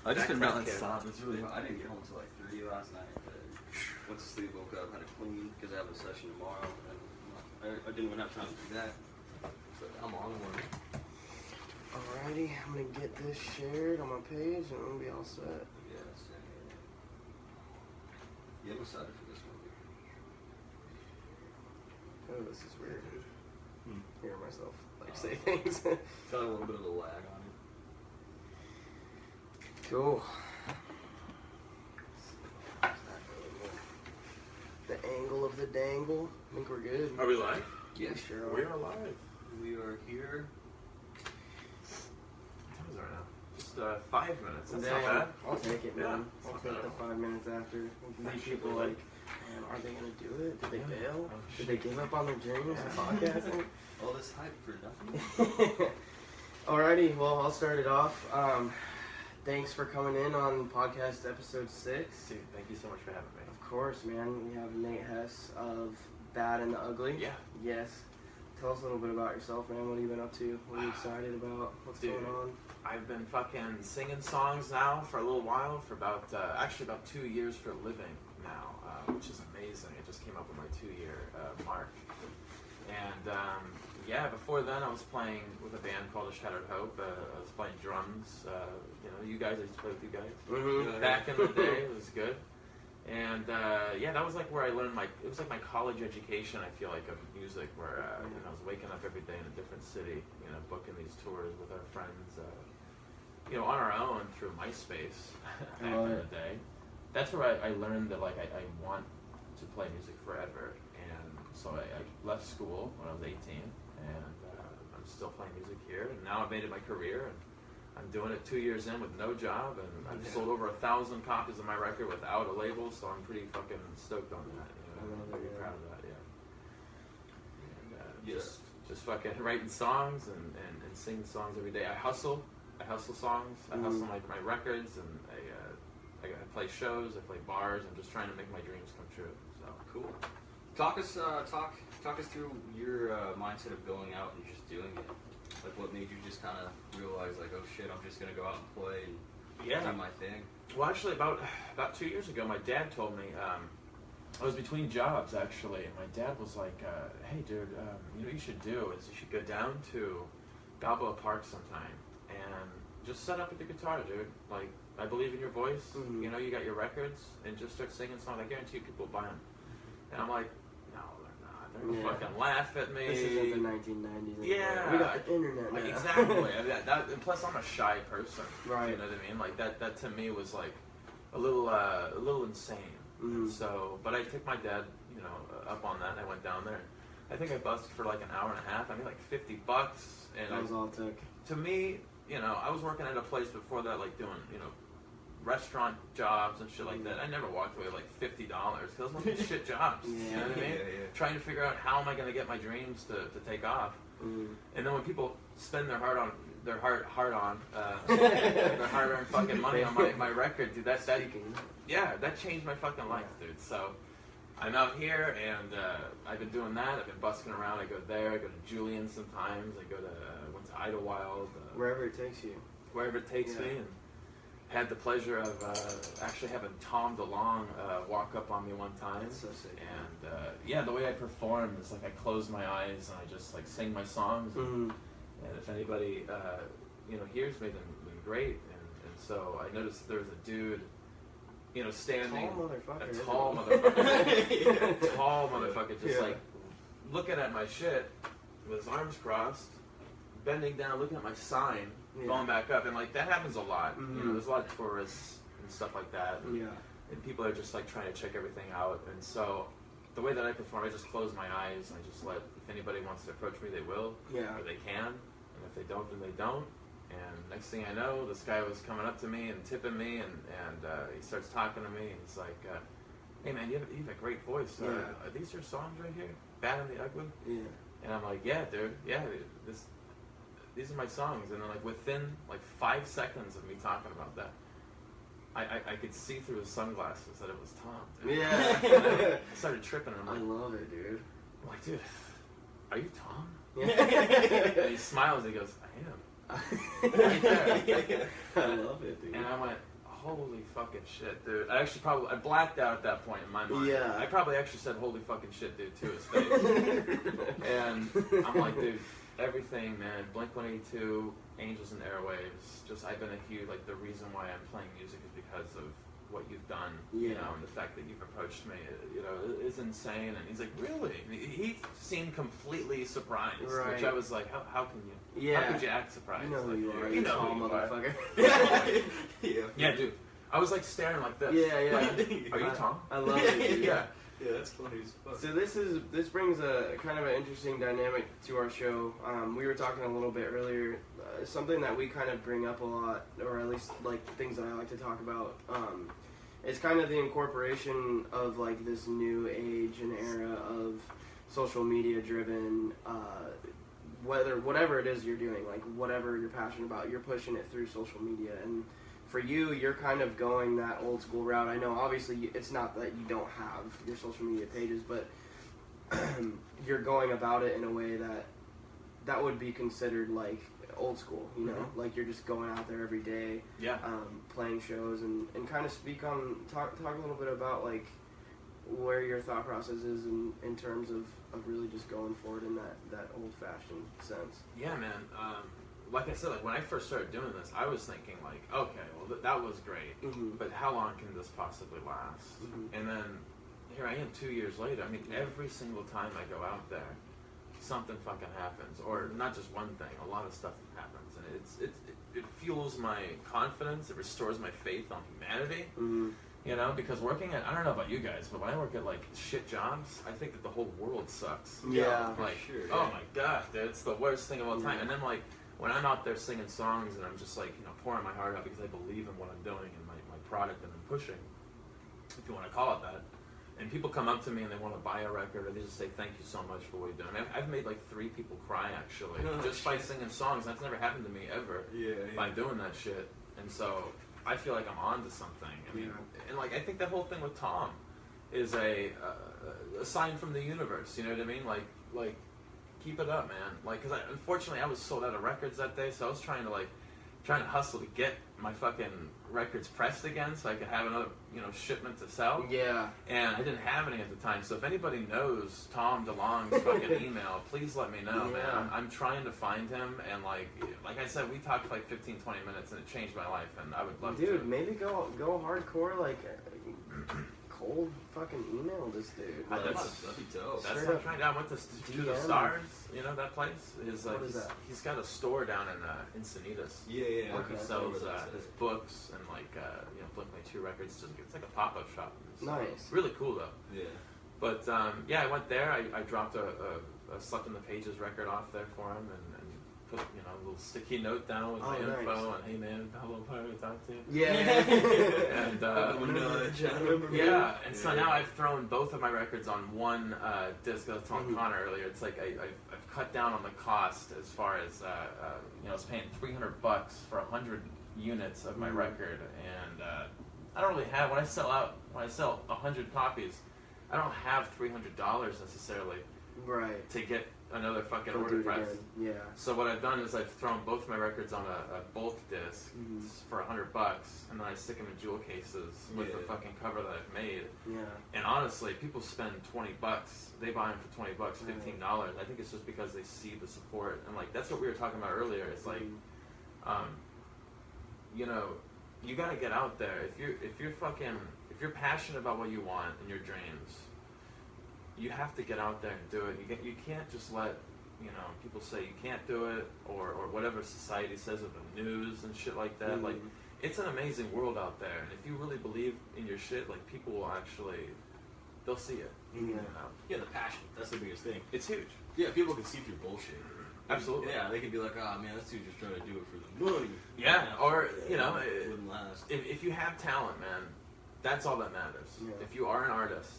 I just been crack non-stop. kid. It's really hard. I didn't get home until like 3 last night. Went to sleep, woke up, had to clean because I have a session tomorrow. And I didn't even have time to do that. So I'm on one. Alrighty, I'm gonna get this shared on my page and I'm gonna be all set. Yes. Yeah, I'm excited for this one. Oh, this is weird. Hearing myself say things. It's got a little bit of a lag on it. Cool. The angle of the dangle. I think we're good. Are we live? Yes, sure are. We are live. We are here. What time is it right now? Just 5 minutes. That's not Damn, bad. I'll take it, man. Yeah, I'll it's take not the bad. 5 minutes after. These people like, man, are they gonna do it? Did they Yeah. bail? Oh, Did they give up on their dreams of podcasting? All this hype for nothing. Alrighty, well, I'll start it off. Thanks for coming in on podcast episode 6. Dude, thank you so much for having me. Of course, man. We have Nate Hess of Bad and the Ugly. Yeah. Yes. Tell us a little bit about yourself, man. What have you been up to? What are you excited about? What's Dude, going on? I've been fucking singing songs now for a little while, for about, actually about 2 years for a living now, which is amazing. It just came up with my 2-year mark. And, yeah, before then I was playing with a band called A Shattered Hope. I was playing drums. You know, you guys, I used to play with you guys. Mm-hmm. Back in the day, it was good. And, yeah, that was like where I learned it was like my college education, I feel like, of music, where, you know, I was waking up every day in a different city, you know, booking these tours with our friends, you know, on our own through MySpace back in the day. That's where I learned that, like, I want to play music forever. And so I left school when I was 18, and I'm still playing music here. And now I've made it my career, and I'm doing it 2 years in with no job, and I've sold over 1,000 copies of my record without a label, so I'm pretty fucking stoked on that. You know, I'm pretty proud of that, yeah. And, just fucking writing songs and singing songs every day. I hustle songs. I hustle my records, and I play shows. I play bars. I'm just trying to make my dreams come true. So Cool. Talk us through your mindset of going out and just doing it. Like, what made you just kind of realize, like, oh shit, I'm just gonna go out and play and do my thing? Well, actually, about 2 years ago, my dad told me, I was between jobs, actually, and my dad was like, hey, dude, you know what you should do is you should go down to Balboa Park sometime and just set up with the guitar, dude. Like, I believe in your voice. Mm-hmm. You know, you got your records, and just start singing songs. I guarantee you people will buy them. And I'm like, no, they're not. They're going to fucking laugh at me. This isn't the 1990s anymore. Yeah. We got the internet now. Exactly. I mean, and plus, I'm a shy person. Right. You know what I mean? Like, that to me was like a little insane. Mm-hmm. So, but I took my dad, you know, up on that, and I went down there. I think I busted for like an hour and a half. I made like $50, and That was all it took. to me, you know, I was working at a place before that, like doing, you know, restaurant jobs and shit like that. I never walked away with like $50 because those were shit jobs. Yeah. You know what I mean? Yeah. Trying to figure out how am I going to get my dreams to take off. Mm-hmm. And then when people spend their hard-earned fucking money on my record, dude, that changed my fucking life, dude. So I'm out here, and I've been doing that. I've been busking around. I go there. I go to Julian sometimes. I went to Idlewild. Wherever it takes you. Wherever it takes me, and had the pleasure of actually having Tom DeLonge walk up on me one time. That's so sick. And yeah, the way I perform is like I close my eyes and I just like sing my songs. And if anybody you know hears me, then great. And so I noticed there was a dude, you know, standing, tall motherfucker, just like looking at my shit with his arms crossed, bending down, looking at my sign, going back up, and like that happens a lot. You know, there's a lot of tourists and stuff like that, and people are just like trying to check everything out. And so the way that I perform, I just close my eyes and I just let, if anybody wants to approach me, they will, or they can, and if they don't, then they don't. And next thing I know, this guy was coming up to me and tipping me, and he starts talking to me, and he's like, hey man, you have a great voice. Are these your songs right here? Bad and the Ugly? Yeah. And I'm like, yeah, dude, yeah, these are my songs. And then like within like 5 seconds of me talking about that, I could see through his sunglasses that it was Tom, dude. Yeah. I started tripping, and I'm like, I love it, dude. I'm like, dude, are you Tom? Yeah. And he smiles, and he goes, I am. I love it, dude. And I went, holy fucking shit, dude. I blacked out at that point in my mind. Yeah. I probably actually said holy fucking shit, dude, to his face. And I'm like, dude, everything, man. Blink-182, Angels and Airwaves. Just, I've been a huge, like, the reason why I'm playing music is because of what you've done, you know, and the fact that you've approached me, you know, is insane. And he's like, really? He seemed completely surprised, which I was like, how can you? Yeah. How could you act surprised? You know who like, you are. You know tall who you are. motherfucker. Yeah, dude. I was like staring like this. Yeah. Like, are you Tom? I love it, dude. Yeah. Yeah, that's funny as fuck. So this brings a kind of an interesting dynamic to our show. We were talking a little bit earlier. Something that we kind of bring up a lot, or at least like things that I like to talk about, is kind of the incorporation of like this new age and era of social media driven. Whatever it is you're doing, like whatever you're passionate about, you're pushing it through social media. And for you, you're kind of going that old school route. I know obviously it's not that you don't have your social media pages, but you're going about it in a way that would be considered like old school, you know? Mm-hmm. Like you're just going out there every day, playing shows, and kind of talk a little bit about like where your thought process is in terms of really just going forward in that old-fashioned sense. Yeah, man. Like I said, like when I first started doing this, I was thinking like, okay, well that was great, but how long can this possibly last? And then here I am 2 years later. I mean, every single time I go out there, something fucking happens, or not just one thing, a lot of stuff happens, and it fuels my confidence. It restores my faith on humanity. You know, because working at, I don't know about you guys, but when I work at like shit jobs, I think that the whole world sucks. Yeah, like, sure, oh my god, dude, it's the worst thing of all time. And then like when I'm out there singing songs and I'm just like, you know, pouring my heart out because I believe in what I'm doing and my product that I'm pushing, if you want to call it that, and people come up to me and they want to buy a record, or they just say thank you so much for what you've done. I mean, I've made like 3 people cry actually, just by singing songs. That's never happened to me ever. By doing that shit. And so I feel like I'm on to something. I mean, and like I think that whole thing with Tom is a sign from the universe. You know what I mean? Like keep it up, man. Like, because unfortunately I was sold out of records that day, so I was trying to hustle to get my fucking records pressed again so I could have another, you know, shipment to sell. Yeah. And I didn't have any at the time. So if anybody knows Tom DeLong's fucking email, please let me know, man. I'm trying to find him, and like I said, we talked for like 15, 20 minutes, and it changed my life, and I would love to. Dude, maybe go hardcore, like cold fucking email this dude. That'd be dope. That's what I'm trying to. I went to the Stars. You know that place? What is that? He's got a store down in Encinitas. Yeah. Where he sells his books and like you know, Blink-182 records. It's like a pop-up shop. It's nice. Really cool though. Yeah. But yeah, I went there. I dropped a Slept in the Pages record off there for him, and put, you know, a little sticky note down with my info, and hey man, hello, how do we talk to you? And and so now I've thrown both of my records on one disc. I was telling Connor earlier, it's like I've cut down on the cost as far as you know, I was paying $300 for 100 units of my record, and I don't really have, when I sell 100 copies, I don't have $300 necessarily to get another fucking order price. Yeah. So what I've done is I've thrown both my records on a bulk disc for $100, and then I stick them in jewel cases with the fucking cover that I've made. Yeah. And honestly, people spend $20. They buy them for $20, $15. I think it's just because they see the support, and like that's what we were talking about earlier. It's like, you know, you got to get out there. If you're passionate about what you want and your dreams, you have to get out there and do it. You can't just let, you know, people say you can't do it, or whatever society says with the news and shit like that. Like, it's an amazing world out there, and if you really believe in your shit, like, people will actually, they'll see it. You know? Yeah, the passion. That's the biggest thing. It's huge. Yeah, people can see through bullshit. Absolutely. Yeah, they can be like, oh man, this dude's just trying to do it for the money. Yeah, or, you know, it wouldn't last. If you have talent, man, that's all that matters. Yeah. If you are an artist,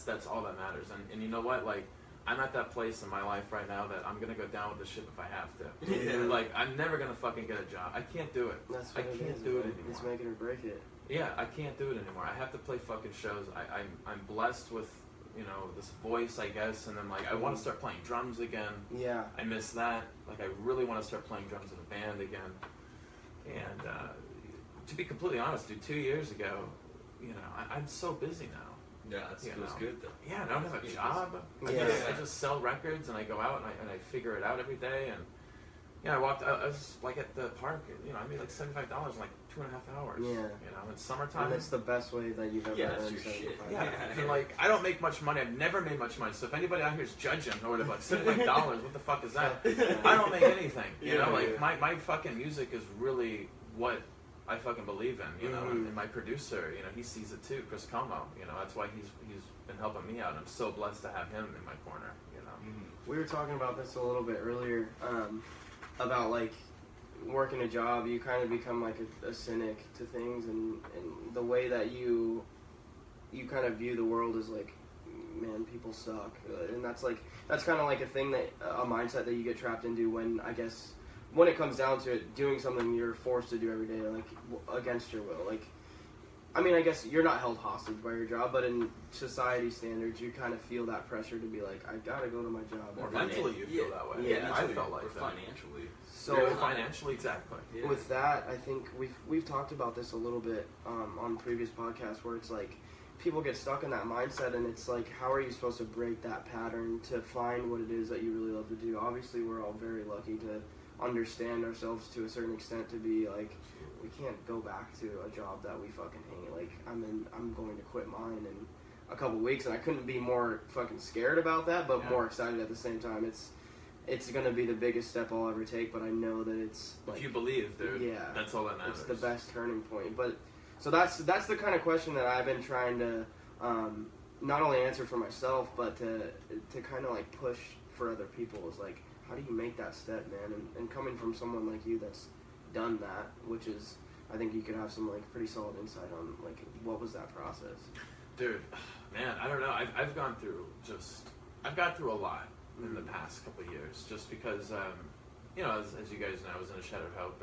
that's all that matters. And you know what? Like, I'm at that place in my life right now that I'm gonna go down with the ship if I have to. Yeah. Like, I'm never gonna fucking get a job. I can't do it. That's what I it can't is, do it man. anymore. It's make it or break it. Yeah, I can't do it anymore. I have to play fucking shows. I'm blessed with, you know, this voice, I guess, and then like I want to start playing drums again. Yeah. I miss that. Like, I really want to start playing drums in a band again. And to be completely honest, dude, 2 years ago, you know, I'm so busy now. Yeah, it feels good though. Yeah, I don't have a job. Yeah. I just sell records and I go out and I figure it out every day. And yeah, I was like at the park, you know, I made like $75 in like 2.5 hours. Yeah. You know, it's summertime. And that's the best way that you've ever that's earned your shit. $75. Yeah, and like I don't make much money. I've never made much money. So if anybody out here is judging or whatever, like $75, what the fuck is that? I don't make anything. You know, like my fucking music is really what I fucking believe in. You know, and my producer, you know, he sees it too, Chris Como. You know, that's why he's been helping me out. I'm so blessed to have him in my corner. You know. We were talking about this a little bit earlier, about like working a job. You kind of become like a cynic to things, and the way that you kind of view the world is like, man, people suck, and that's kind of like a thing that a mindset that you get trapped into when, I guess, when it comes down to it, doing something you're forced to do every day, like against your will. Like, I mean, I guess you're not held hostage by your job, but in society standards, you kind of feel that pressure to be like, I gotta go to my job. Or mentally, you feel that way. Yeah, I felt like that. Financially. So financially, exactly. Yeah. with that, I think we've talked about this a little bit on previous podcasts, where it's like people get stuck in that mindset, and it's like, how are you supposed to break that pattern to find what it is that you really love to do? Obviously, we're all very lucky to understand ourselves to a certain extent to be like, we can't go back to a job that we fucking hate. Like, I'm going to quit mine in a couple weeks, and I couldn't be more fucking scared about that, but more excited at the same time. It's gonna be the biggest step I'll ever take, but I know that it's like, if you believe, dude, yeah, that's all that matters. It's the best turning point. But so that's the kind of question that I've been trying to not only answer for myself, but to kind of like push for other people. Is like, how do you make that step, man? And coming from someone like you that's done that, which is, I think you could have some like pretty solid insight on like, what was that process? Dude, man, I don't know. I've gone through a lot in the past couple of years, just because, you know, as you guys know, I was in a Shattered Hope,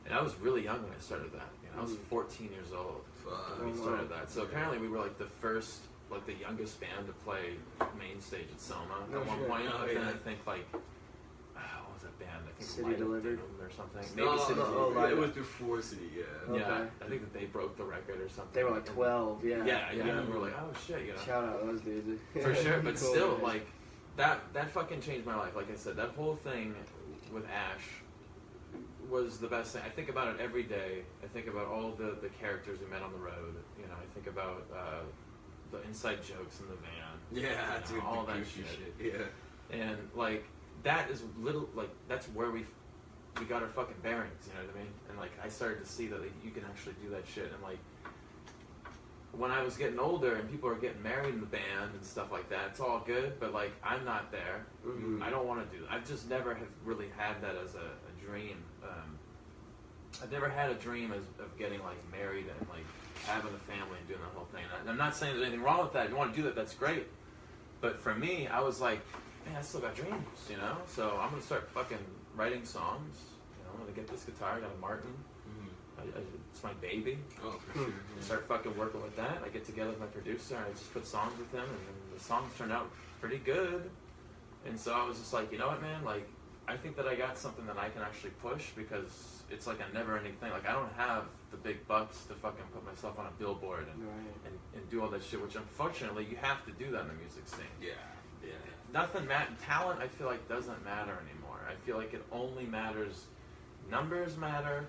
and I was really young when I started that. You know, I was 14 years old when we started that. So apparently we were like the first, like the youngest band to play main stage at Soma at one point. But then I think like, what was that band? I think City Delivered or something. Maybe City Delivered. It was before City, yeah. Yeah, Okay. I think that they broke the record or something. They were like 12, yeah. Yeah. And we were like, oh shit, you know. Shout out those dudes. For sure, but Cool, still, man. like, that fucking changed my life. Like I said, that whole thing with Ash was the best thing. I think about it every day. I think about all the characters we met on the road. You know, I think about the inside jokes in the van. Yeah, you know, dude, all the that goofy shit. Yeah. And like, that is that's where we got our fucking bearings. You know what I mean? And like, I started to see that like, you can actually do that shit. And like, when I was getting older and people are getting married in the band and stuff like that, it's all good, but like, I'm not there. I don't want to do that. I've just never have really had that as a dream. I've never had a dream of getting like married and like having a family and doing the whole thing. And I'm not saying there's anything wrong with that. If you want to do that, that's great. But for me, I was like, man, I still got dreams, you know? So I'm going to start fucking writing songs. You know, I'm going to get this guitar. I got a Martin. It's my baby. Oh, for sure. I start fucking working with that. I get together with my producer and I just put songs with him, and the songs turned out pretty good. And so I was just like, you know what, man? Like, I think that I got something that I can actually push, because it's like a never-ending thing. Like, I don't have the big bucks to fucking put myself on a billboard and do all that shit, which unfortunately you have to do that in the music scene. Yeah. Talent, I feel like, doesn't matter anymore. I feel like it only matters, numbers matter,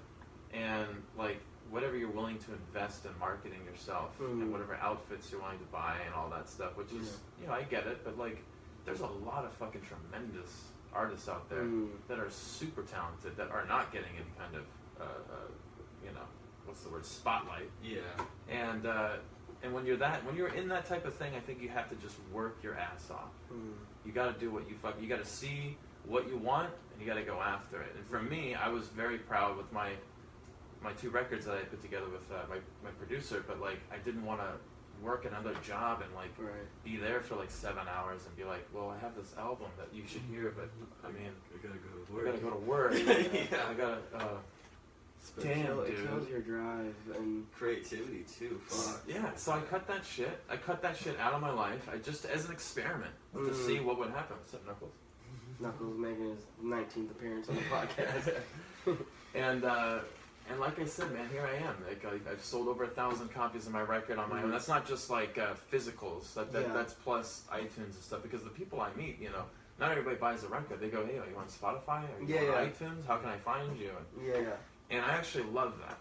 and like whatever you're willing to invest in marketing yourself and whatever outfits you're willing to buy and all that stuff, which is, you know, I get it, but like, there's a lot of fucking tremendous artists out there that are super talented that are not getting any kind of, you know, what's the word, spotlight. Yeah. And when you're in that type of thing, I think you have to just work your ass off. You got to do what you got to see what you want, and you got to go after it. And for me, I was very proud with my 2 records that I put together with my producer, but like, I didn't want to work another job and like be there for like 7 hours and be like, well, I have this album that you should hear, but I mean, I gotta go to I work. gotta go to work. Yeah. I gotta. Damn, It dude. kills your drive and Creativity too. Fuck. Yeah, so I cut that shit. I cut that shit out of my life. I just as an experiment to see what would happen. What's up, Knuckles? Knuckles making his 19th appearance on the podcast. And like I said, man, here I am. Like I've sold over 1,000 copies of my record on my own. That's not just like physicals. That's plus iTunes and stuff. Because the people I meet, you know, not everybody buys a record. They go, hey, are you on Spotify? Are you on iTunes? How can I find you? And I actually love that.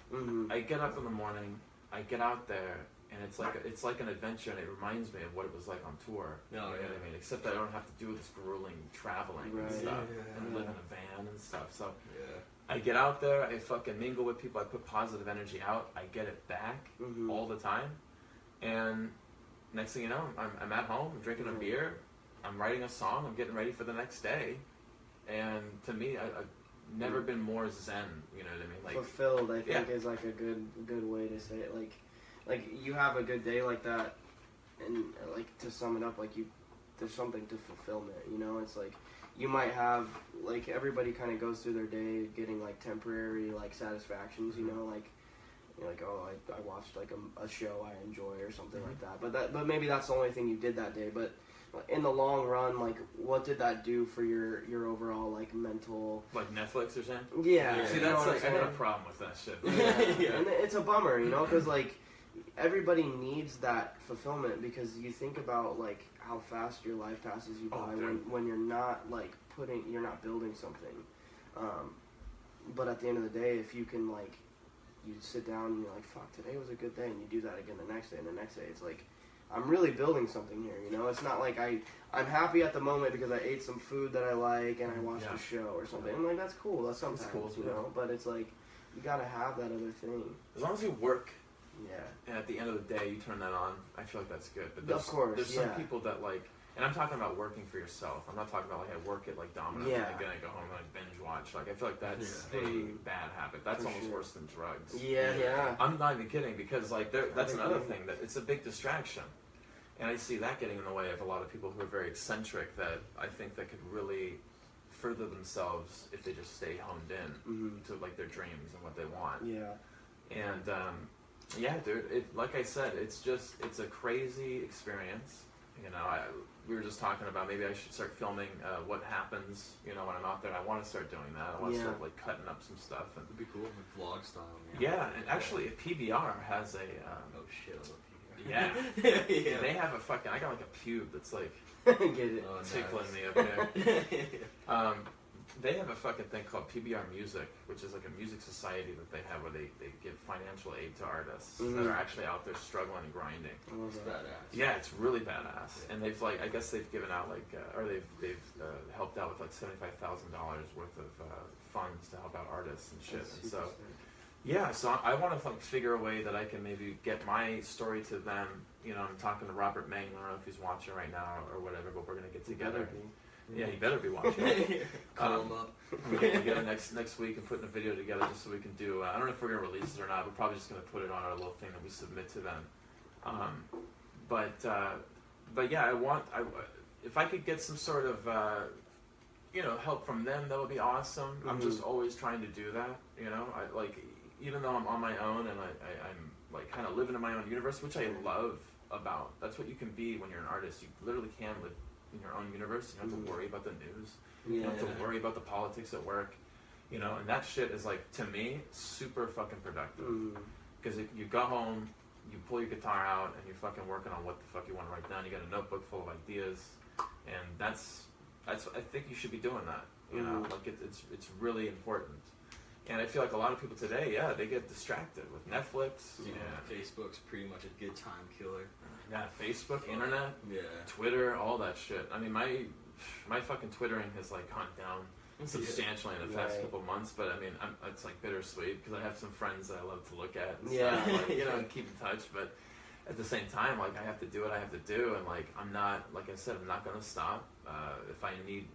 I get up in the morning, I get out there, and it's like an adventure, and it reminds me of what it was like on tour. You know what I mean? Except I don't have to do this grueling traveling and stuff, and live in a van and stuff. So I get out there, I fucking mingle with people, I put positive energy out, I get it back all the time, and next thing you know, I'm at home, I'm drinking a beer, I'm writing a song, I'm getting ready for the next day, and to me, I've never been more zen. You know what I mean? Like fulfilled, I think is like a good way to say it. Like you have a good day like that, and like to sum it up, like there's something to fulfillment. You know, it's like you might have like everybody kind of goes through their day getting like temporary like satisfactions. You know, like you're like, oh, I watched like a show I enjoy or something like that. But maybe that's the only thing you did that day. But in the long run, like, what did that do for your overall like mental? Like Netflix or something? Yeah. See, that's like I had a problem with that shit. And it's a bummer, you know, because like everybody needs that fulfillment, because you think about like how fast your life passes you by when you're not like you're not building something. But at the end of the day, if you can like you sit down and you're like, fuck, today was a good day, and you do that again the next day and the next day, it's like, I'm really building something here, you know? It's not like I'm happy at the moment because I ate some food that I like and I watched a show or something. I'm like, that's cool. That's sometimes, cool, you know? But it's like, you gotta have that other thing. As long as you work, and at the end of the day you turn that on, I feel like that's good. But there's some people that like, and I'm talking about working for yourself. I'm not talking about like I work at like Domino's and then I go home and like binge watch. Like I feel like that's a bad habit. That's almost worse than drugs. Yeah. I'm not even kidding, because like that's another thing, that it's a big distraction. And I see that getting in the way of a lot of people who are very eccentric, that I think that could really further themselves if they just stay honed in to like their dreams and what they want. And dude, like I said, it's a crazy experience. You know, we were just talking about maybe I should start filming what happens, you know, when I'm out there. I want to start doing that. I want to start like cutting up some stuff. And it'd be cool, like vlog style. And actually, PBR has a. Oh shit! I love PBR. Yeah. They have a fucking. I got like a pube that's like tickling me up there. They have a fucking thing called PBR Music, which is like a music society that they have where they give financial aid to artists that are actually out there struggling and grinding. It's badass. Yeah, it's really badass. And they've like, I guess they've given out like, or they've helped out with like $75,000 worth of funds to help out artists and shit. And so, so I want to like figure a way that I can maybe get my story to them. You know, I'm talking to Robert Mang. I don't know if he's watching right now or whatever, but we're gonna get together. Yeah, he better be watching. Call him up. We'll get together next week and putting a video together just so we can do. I don't know if we're gonna release it or not. We're probably just gonna put it on our little thing that we submit to them. But yeah, if I could get some sort of help from them, that would be awesome. I'm just always trying to do that. You know, I like, even though I'm on my own and I'm like kind of living in my own universe, which I love about. That's what you can be when you're an artist. You literally can live in your own universe. You don't have to worry about the news. You don't have to worry about the politics at work. You know, and that shit is like, to me, super fucking productive. Because you go home, you pull your guitar out, and you're fucking working on what the fuck you want to write down. You got a notebook full of ideas, and that's I think you should be doing that. You know, like it's really important. And I feel like a lot of people today, they get distracted with Netflix. Facebook's pretty much a good time killer. Yeah, Facebook, internet, Twitter, all that shit. I mean, my fucking Twittering has like gone down substantially in the past couple months, but I mean, it's like bittersweet because I have some friends that I love to look at and stuff, like, you know, and keep in touch. But at the same time, like, I have to do what I have to do, and like, I'm not, like I said, I'm not gonna stop. If I need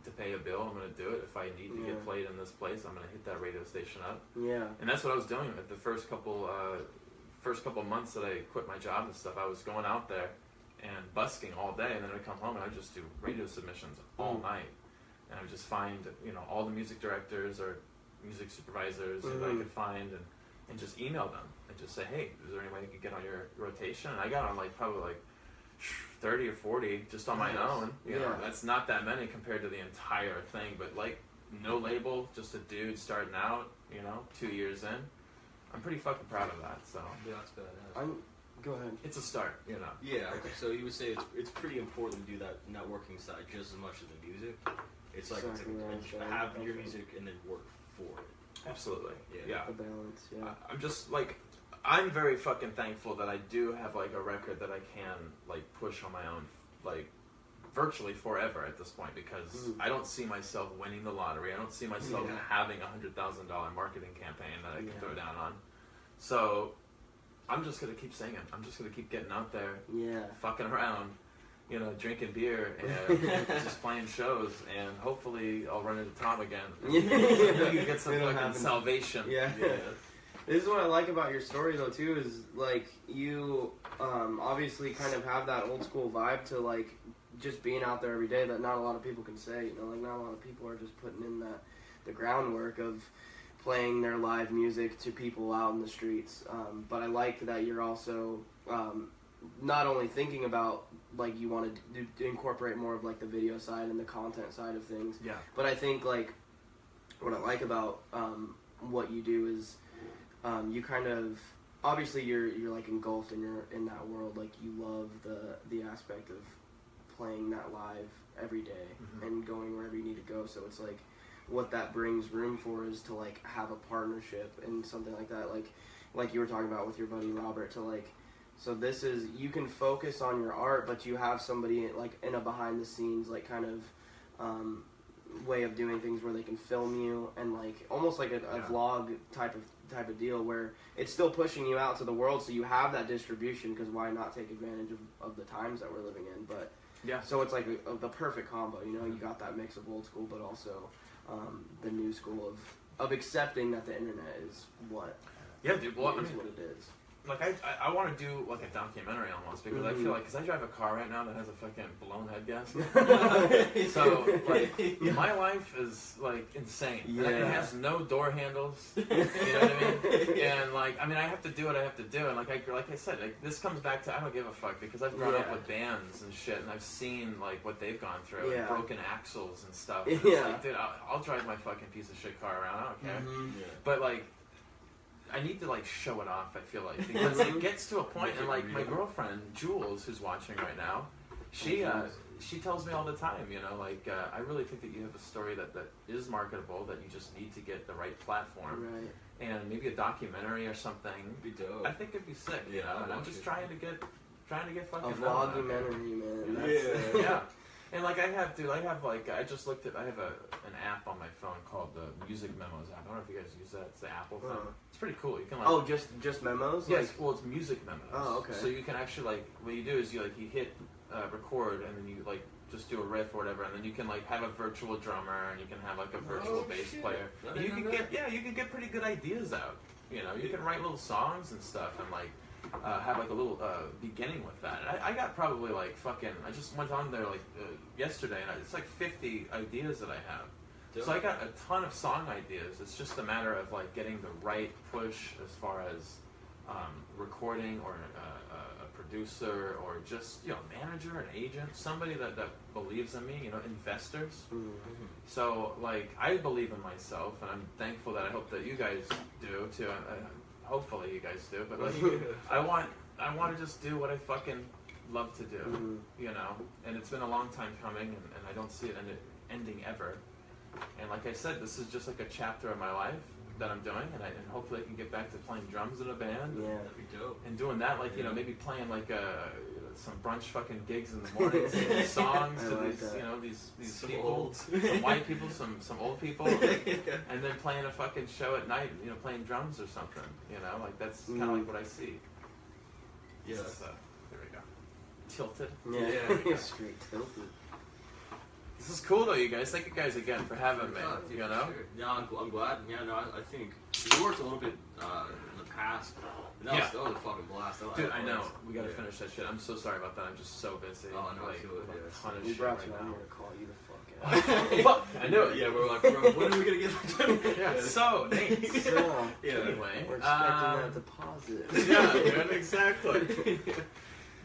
to pay a bill, I'm gonna do it. If I need to get played in this place, I'm gonna hit that radio station up. And that's what I was doing at the first couple months that I quit my job and stuff. I was going out there and busking all day, and then I'd come home and I'd just do radio submissions all night. And I would just find, you know, all the music directors or music supervisors that I could find, and just email them and just say, hey, is there any way I could get on your rotation? And I got on like probably like 30 or 40 just on my own. You know, that's not that many compared to the entire thing, but like no label, just a dude starting out, you know, 2 years in. I'm pretty fucking proud of that. So Yeah, that's badass. Go ahead. it's a start, you know. Yeah, so you would say it's pretty important to do that networking side just as much as the music. It's like Exactly right. have your music and then work for it. Absolutely. Yeah. Yeah. The balance, yeah. I'm just like, I'm very fucking thankful that I do have like a record that I can like push on my own, like virtually forever at this point, because I don't see myself winning the lottery. I don't see myself having $100,000 marketing campaign that I can throw down on. So I'm just gonna keep singing. I'm just gonna keep getting out there, fucking around, you know, drinking beer and just playing shows, and hopefully I'll run into Tom again. We can get some fucking salvation. Yeah. This is what I like about your story, though, too, is, like, you obviously kind of have that old school vibe to, like, just being out there every day that not a lot of people can say, you know, like, not a lot of people are just putting in the groundwork of playing their live music to people out in the streets. But I like that you're also not only thinking about, like, you want to incorporate more of, like, the video side and the content side of things. Yeah. But I think, like, what I like about what you do is you kind of, obviously you're like engulfed in that world. Like, you love the aspect of playing that live every day and going wherever you need to go. So it's like, what that brings room for is to, like, have a partnership and something like that. Like you were talking about with your buddy Robert, to, like, so this is, you can focus on your art, but you have somebody, like, in a behind the scenes, like, kind of way of doing things where they can film you, and, like, almost like a vlog type of deal, where it's still pushing you out to the world, so you have that distribution, because why not take advantage of the times that we're living in. But so it's like the perfect combo, you know. You got that mix of old school, but also the new school of accepting that the internet is what dude, well, is what it is. Like, I want to do, like, a documentary almost, because I feel like, because I drive a car right now that has a fucking blown head gasket. So, like, my life is, like, insane. And it has no door handles. You know what I mean? And, like, I have to do what I have to do. And, like I said, like, this comes back to, I don't give a fuck, because I've grown up with bands and shit, and I've seen, like, what they've gone through, and broken axles and stuff. And it's like, dude, I'll drive my fucking piece of shit car around. I don't care. But, like, I need to, like, show it off, I feel like, because it gets to a point, and, like, my girlfriend, Jules, who's watching right now, she tells me all the time, you know, like, I really think that you have a story that is marketable, that you just need to get the right platform, and maybe a documentary or something. Be dope. I think it'd be sick, you know, and I'm just trying to get fucking a vlogumentary, man. Yeah. And, like, I have, like, I just looked at, I have an app on my phone called the Music Memos app. I don't know if you guys use that. It's the Apple thing. It's pretty cool. You can, like... just memos? Yes, like... well, it's Music Memos. Oh, okay. So you can actually, like, what you do is you hit record, and then you, like, just do a riff or whatever, and then you can, like, have a virtual drummer, and you can have, like, a virtual bass player. And you can get pretty good ideas out. You know, you can write little songs and stuff, and, like, have, like, a little beginning with that. And I got probably, like, fucking, I just went on there, like, yesterday, and it's like 50 ideas that I have. So I got a ton of song ideas. It's just a matter of, like, getting the right push as far as recording, or a producer, or just, you know, manager, an agent, somebody that believes in me, you know, investors. So, like, I believe in myself, and I'm thankful that I hope that you guys do, too. Hopefully you guys do, but, like, I want to just do what I fucking love to do, you know, and it's been a long time coming, and I don't see it ending ever. And like I said, this is just like a chapter of my life that I'm doing, and hopefully I can get back to playing drums in a band. Yeah, that'd be dope. And doing that, like, you know, maybe playing, like, some brunch fucking gigs in the morning, singing songs to these, you know, these some people, old. some white people, some old people, and then playing a fucking show at night, you know, playing drums or something, you know, like, that's kind of like what I see. Yeah. So, there we go. Tilted. Yeah, straight tilted. This is cool though, you guys. Thank you guys again for having me. You know. Sure. Yeah, I'm glad. Yeah, no, I think we worked a little bit in the past. And that was a fucking blast. Dude, I know. We gotta finish that shit. I'm so sorry about that. I'm just so busy. Oh, no, like, I feel it. a Yeah. ton of We shit brought right you now. on here to call you the fuck out. I knew it. Yeah, we're like, bro, when are we gonna get? Yeah. So, thanks. So, Anyway, we're expecting that deposit. yeah, dude, exactly.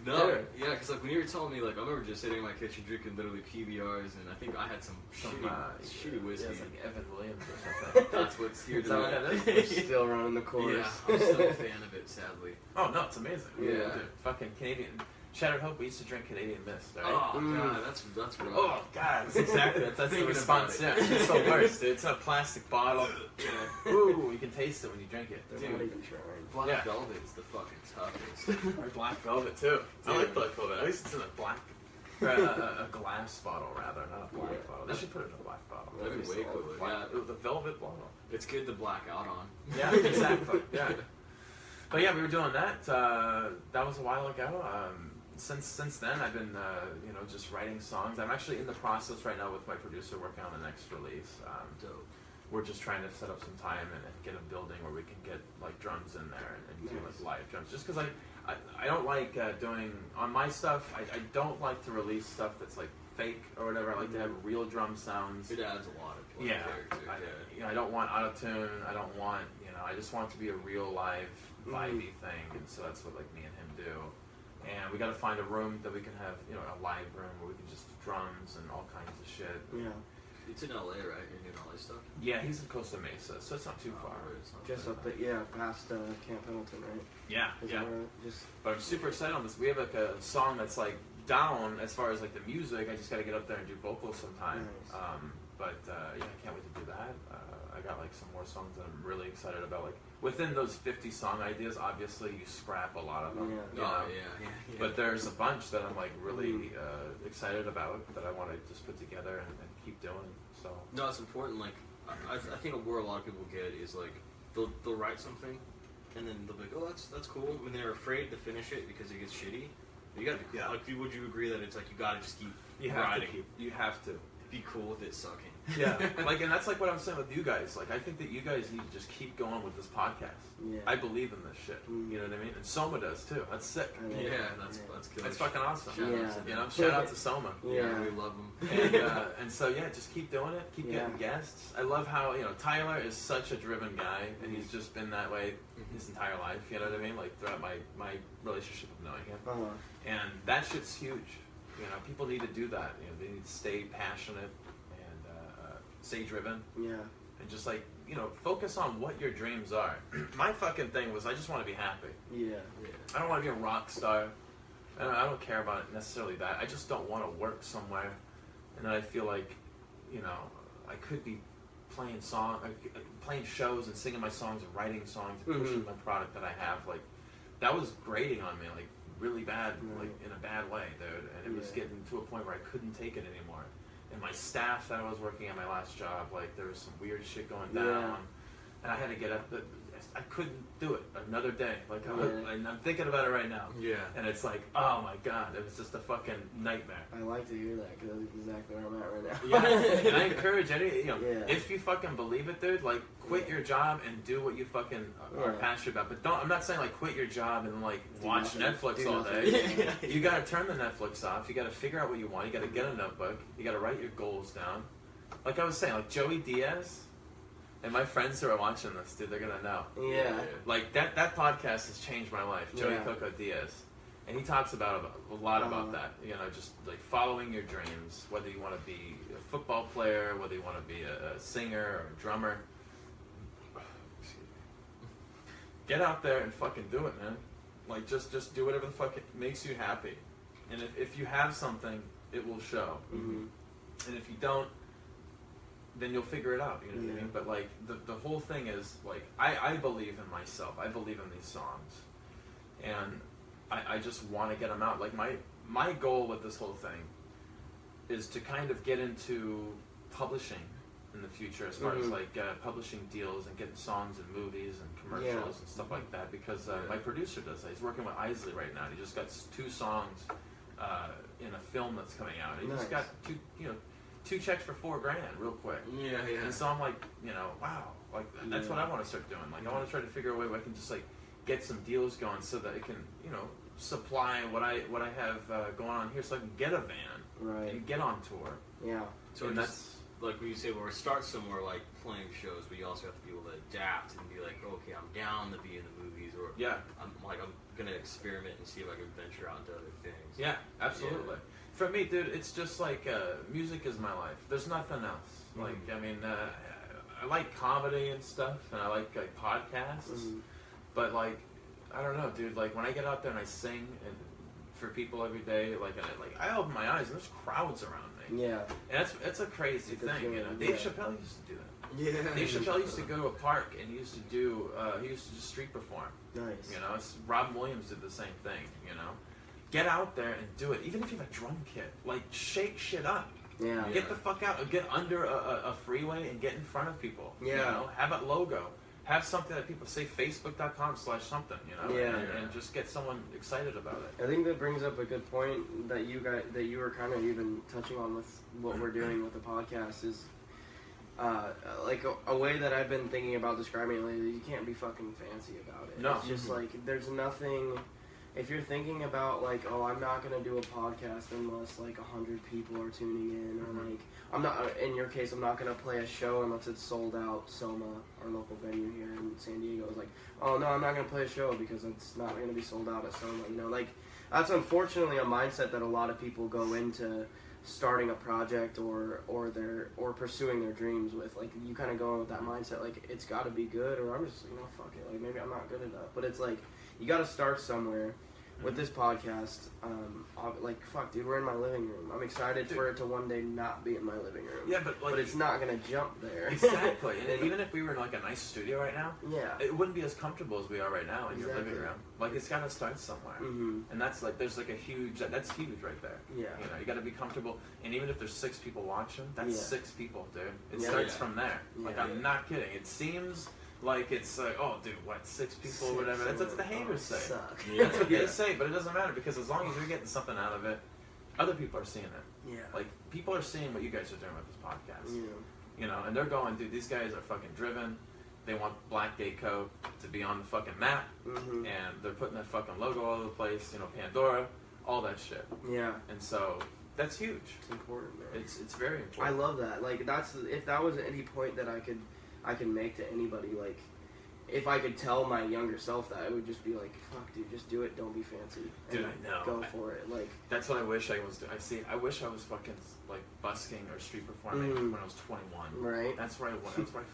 No, Dude. yeah, because like when you were telling me, like I remember just sitting in my kitchen drinking literally PBRs, and I think I had some shitty whiskey. Yeah, it's like Evan Williams or something. That's what's here Is that what today. that is? We're still running the course. Yeah, I'm still a fan of it, sadly. Oh no, it's amazing. Yeah. Dude, fucking Canadian. Shattered Hope. We used to drink Canadian Mist. Right? Oh god, that's rough. Oh god, that's exactly that's the Thinking response. about Yeah, it. it's the worst. Dude. It's in a plastic bottle. Yeah. Ooh, you can taste it when you drink it. They're Dude. not even trying. Black Yeah. Velvet's the fucking toughest. Or black velvet too. I like black velvet. At least it's in a black, or a glass bottle rather, not a black Yeah. bottle. They should put it in a black bottle. That'd be way cooler. Black, Yeah, the velvet bottle. it's good to black out on. Yeah, exactly. Yeah. But yeah, we were doing that. That was a while ago. Since then, I've been just writing songs. I'm actually in the process right now with my producer working on the next release. Dope. We're just trying to set up some time and get a building where we can get like drums in there and do like live drums. Just because I don't like doing on my stuff. I don't like to release stuff that's like fake or whatever. I like to have real drum sounds. It adds a lot of Yeah, character. I don't want auto-tune. I don't want I just want it to be a real live vibey thing, and so that's what like me and him do. And we got to find a room that we can have a live room where we can just do drums and all kinds of shit. Yeah. It's in LA, right? You're doing LA stuff? Yeah, he's in Costa Mesa, so it's not too far. It's not Just too up bad. past Camp Pendleton, right? Yeah, Is yeah. that right? Just But I'm super excited on this. We have like a song that's like down as far as like the music. I just got to get up there and do vocals sometime. Nice. Yeah, I can't wait to do that. I got like some more songs that I'm really excited about. Like within those 50 song ideas, obviously you scrap a lot of them. Yeah. You know? Yeah. But there's a bunch that I'm like really excited about that I want to just put together and keep doing. So No, it's important. Like, I think where a lot of people get is like they'll write something, and then they'll be like, oh, that's cool. When they're afraid to finish it because it gets shitty, you gotta be like, would you agree that it's like you gotta just keep writing? You have to. Be cool with it sucking. Yeah, like, and that's like what I'm saying with you guys. Like, I think that you guys need to just keep going with this podcast. Yeah. I believe in this shit. You know what I mean? And Soma does too. That's sick. Yeah, that's killer. That's fucking awesome. Yeah. Shout out to Soma. Yeah. We love them. And so yeah, just keep doing it. Keep getting guests. I love how Tyler is such a driven guy, and he's just been that way his entire life. You know what I mean? Like throughout my relationship of knowing him, and that shit's huge. People need to do that. They need to stay passionate and stay driven. Yeah. And just like focus on what your dreams are. My fucking thing was I just want to be happy. Yeah. I don't want to be a rock star. I don't care about it necessarily that. I just don't want to work somewhere, and then I feel like I could be playing shows and singing my songs and writing songs and pushing my product that I have. Like that was grating on me. Like really bad, like in a bad way, dude. And it was getting to a point where I couldn't take it anymore. And my staff that I was working at my last job, like there was some weird shit going down, and I had to get up. I couldn't do it another day. Like and I'm thinking about it right now. Yeah. And it's like, oh my god, it was just a fucking nightmare. I like to hear that because that's exactly where I'm at right now. Yeah. And I encourage if you fucking believe it, dude, like quit your job and do what you fucking are passionate about. But I'm not saying like quit your job and like watch Netflix all day. You gotta turn the Netflix off. You gotta figure out what you want. You gotta get a notebook. You gotta write your goals down. Like I was saying, like Joey Diaz. And my friends who are watching this, dude, they're gonna know. Yeah. Like that podcast has changed my life. Joey Coco Diaz, and he talks about a lot about that. Just like following your dreams, whether you want to be a football player, whether you want to be a singer or a drummer. Get out there and fucking do it, man. Like just do whatever the fuck makes you happy. And if you have something, it will show. Mm-hmm. And if you don't, then you'll figure it out, you know what I mean? But like the whole thing is like I believe in myself. I believe in these songs, and I just want to get them out. Like my goal with this whole thing is to kind of get into publishing in the future, as far as like publishing deals and getting songs in movies and commercials and stuff like that. Because my producer does that. He's working with Isley right now. And he just got 2 songs in a film that's coming out. And he just got 2 checks for $4,000 real quick. Yeah. And so I'm like, wow, like that's what I want to start doing. Like I want to try to figure a way where I can just like get some deals going so that it can, supply what I have going on here, so I can get a van and get on tour. Yeah. So and that's like when you say, well, we start somewhere like playing shows, but you also have to be able to adapt and be like, oh, okay, I'm down to be in the movies, or I'm gonna experiment and see if I can venture out into other things. Yeah, absolutely. Yeah. For me, dude, it's just like music is my life. There's nothing else. Like, I mean, I like comedy and stuff, and I like podcasts. But like, I don't know, dude. Like when I get out there and I sing and for people every day, like I open my eyes and there's crowds around me. Yeah. And that's a crazy thing, you know. Dave Chappelle used to do that. Yeah. Dave Chappelle used to go to a park and he used to just street perform. Nice. You know, Robin Williams did the same thing. You know, get out there and do it. Even if you have a drum kit, like shake shit up. Yeah. Get the fuck out. Get under a freeway and get in front of people. Yeah. You know, have a logo. Have something that people say Facebook.com/something. You know. Yeah. And just get someone excited about it. I think that brings up a good point that you were kind of even touching on with what we're doing with the podcast is. Like a way that I've been thinking about describing it lately, you can't be fucking fancy about it. No. It's just like, there's nothing, if you're thinking about like, oh, I'm not going to do a podcast unless like 100 people are tuning in, or like, I'm not, in your case, I'm not going to play a show unless it's sold out. Soma, our local venue here in San Diego, is like, oh no, I'm not going to play a show because it's not going to be sold out at Soma. You know, like, that's unfortunately a mindset that a lot of people go into starting a project or pursuing their dreams with. Like, you kind of go in with that mindset, like, it's got to be good, or I'm just, you know, fuck it, like, maybe I'm not good enough. But it's like, you got to start somewhere. With this podcast, like, fuck, dude, we're in my living room. I'm excited for it to one day not be in my living room. Yeah, but like, it's not gonna jump there. Exactly. And even if we were in like a nice studio right now, yeah, it wouldn't be as comfortable as we are right now in your Exactly. living room. Like, it's got to start somewhere. And that's like, there's like a huge, that's huge right there. Yeah. You know, you got to be comfortable. And even if there's 6 people watching, that's 6 people, dude. It Yeah. starts from there. Like, Yeah. I'm not kidding. It seems like it's like, oh, dude, what, 6 people or whatever. That's what the haters say. Suck. Yeah. That's what they say, but it doesn't matter because as long as you're getting something out of it, other people are seeing it. Yeah. Like, people are seeing what you guys are doing with this podcast. Yeah. You know, and they're going, dude, these guys are fucking driven. They want Black Gay Co. to be on the fucking map. And they're putting that fucking logo all over the place, you know, Pandora, all that shit. Yeah. And so, that's huge. It's important, man. It's very important. I love that. Like, that's, if that was any point that I can make to anybody, like, if I could tell my younger self that, it would just be like, fuck, dude, just do it, don't be fancy. Dude, I know. Go for it. Like, that's what I wish I was doing. I wish I was fucking, like, busking or street performing when I was 21. Right. That's where I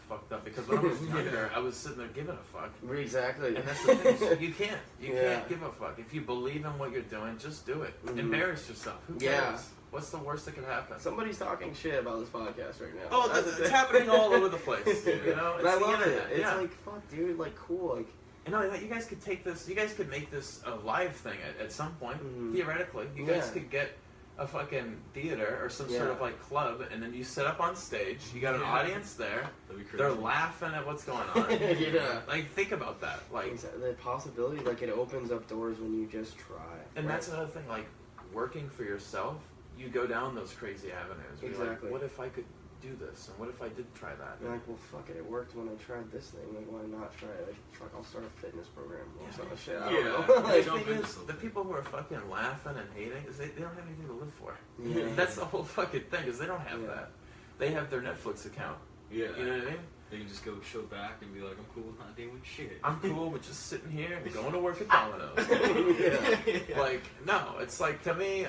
fucked up. Because when I was younger, I was sitting there giving a fuck. Exactly. And that's the thing. You can't. You can't give a fuck. If you believe in what you're doing, just do it. Embarrass yourself. Who cares? Yeah. What's the worst that could happen? Somebody's talking shit about this podcast right now. Oh, it's happening all over the place. You know, And I the love it. internet. It's Yeah. like, fuck, dude, like, cool. Like, You know, you guys could take this. You guys could make this a live thing at some point. Theoretically, you guys could get a fucking theater or some sort of like club, and then you set up on stage. You got an audience there. That'd be crazy. They're laughing at what's going on. Yeah. Like, think about that. Like, the possibility, like, it opens up doors when you just try. and that's another thing. Like, working for yourself, you go down those crazy avenues. Where you're Exactly. like, what if I could do this? And what if I did try that? You're like, well, fuck it, it worked when I tried this thing. Like, why not try it? Like, fuck, I'll start a fitness program or some shit. I don't know. The Like, thing is, the people who are fucking laughing and hating is they don't have anything to live for. Yeah. That's the whole fucking thing, is they don't have that. They have their Netflix account. Yeah. You know what I mean? They can just go show back and be like, I'm cool with not doing shit. I'm cool with just sitting here and going to work at Domino's. Yeah. Like, no, it's like, to me,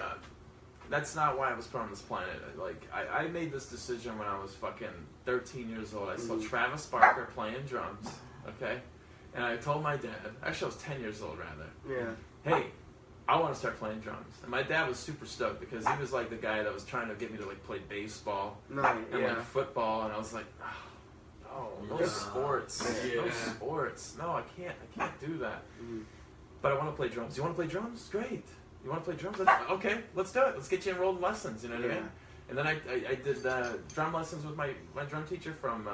that's not why I was put on this planet. Like, I made this decision when I was fucking 13 years old. I saw Travis Barker playing drums, okay? And I told my dad, actually I was 10 years old rather, Yeah. hey, I want to start playing drums. And my dad was super stoked because he was like the guy that was trying to get me to like play baseball Nice. and Yeah. like football, and I was like, oh, no sports. No sports. No, I can't do that. But I want to play drums. You want to play drums? Great. You want to play drums? Okay, let's do it. Let's get you enrolled in lessons, you know what I mean? And then I did drum lessons with my drum teacher from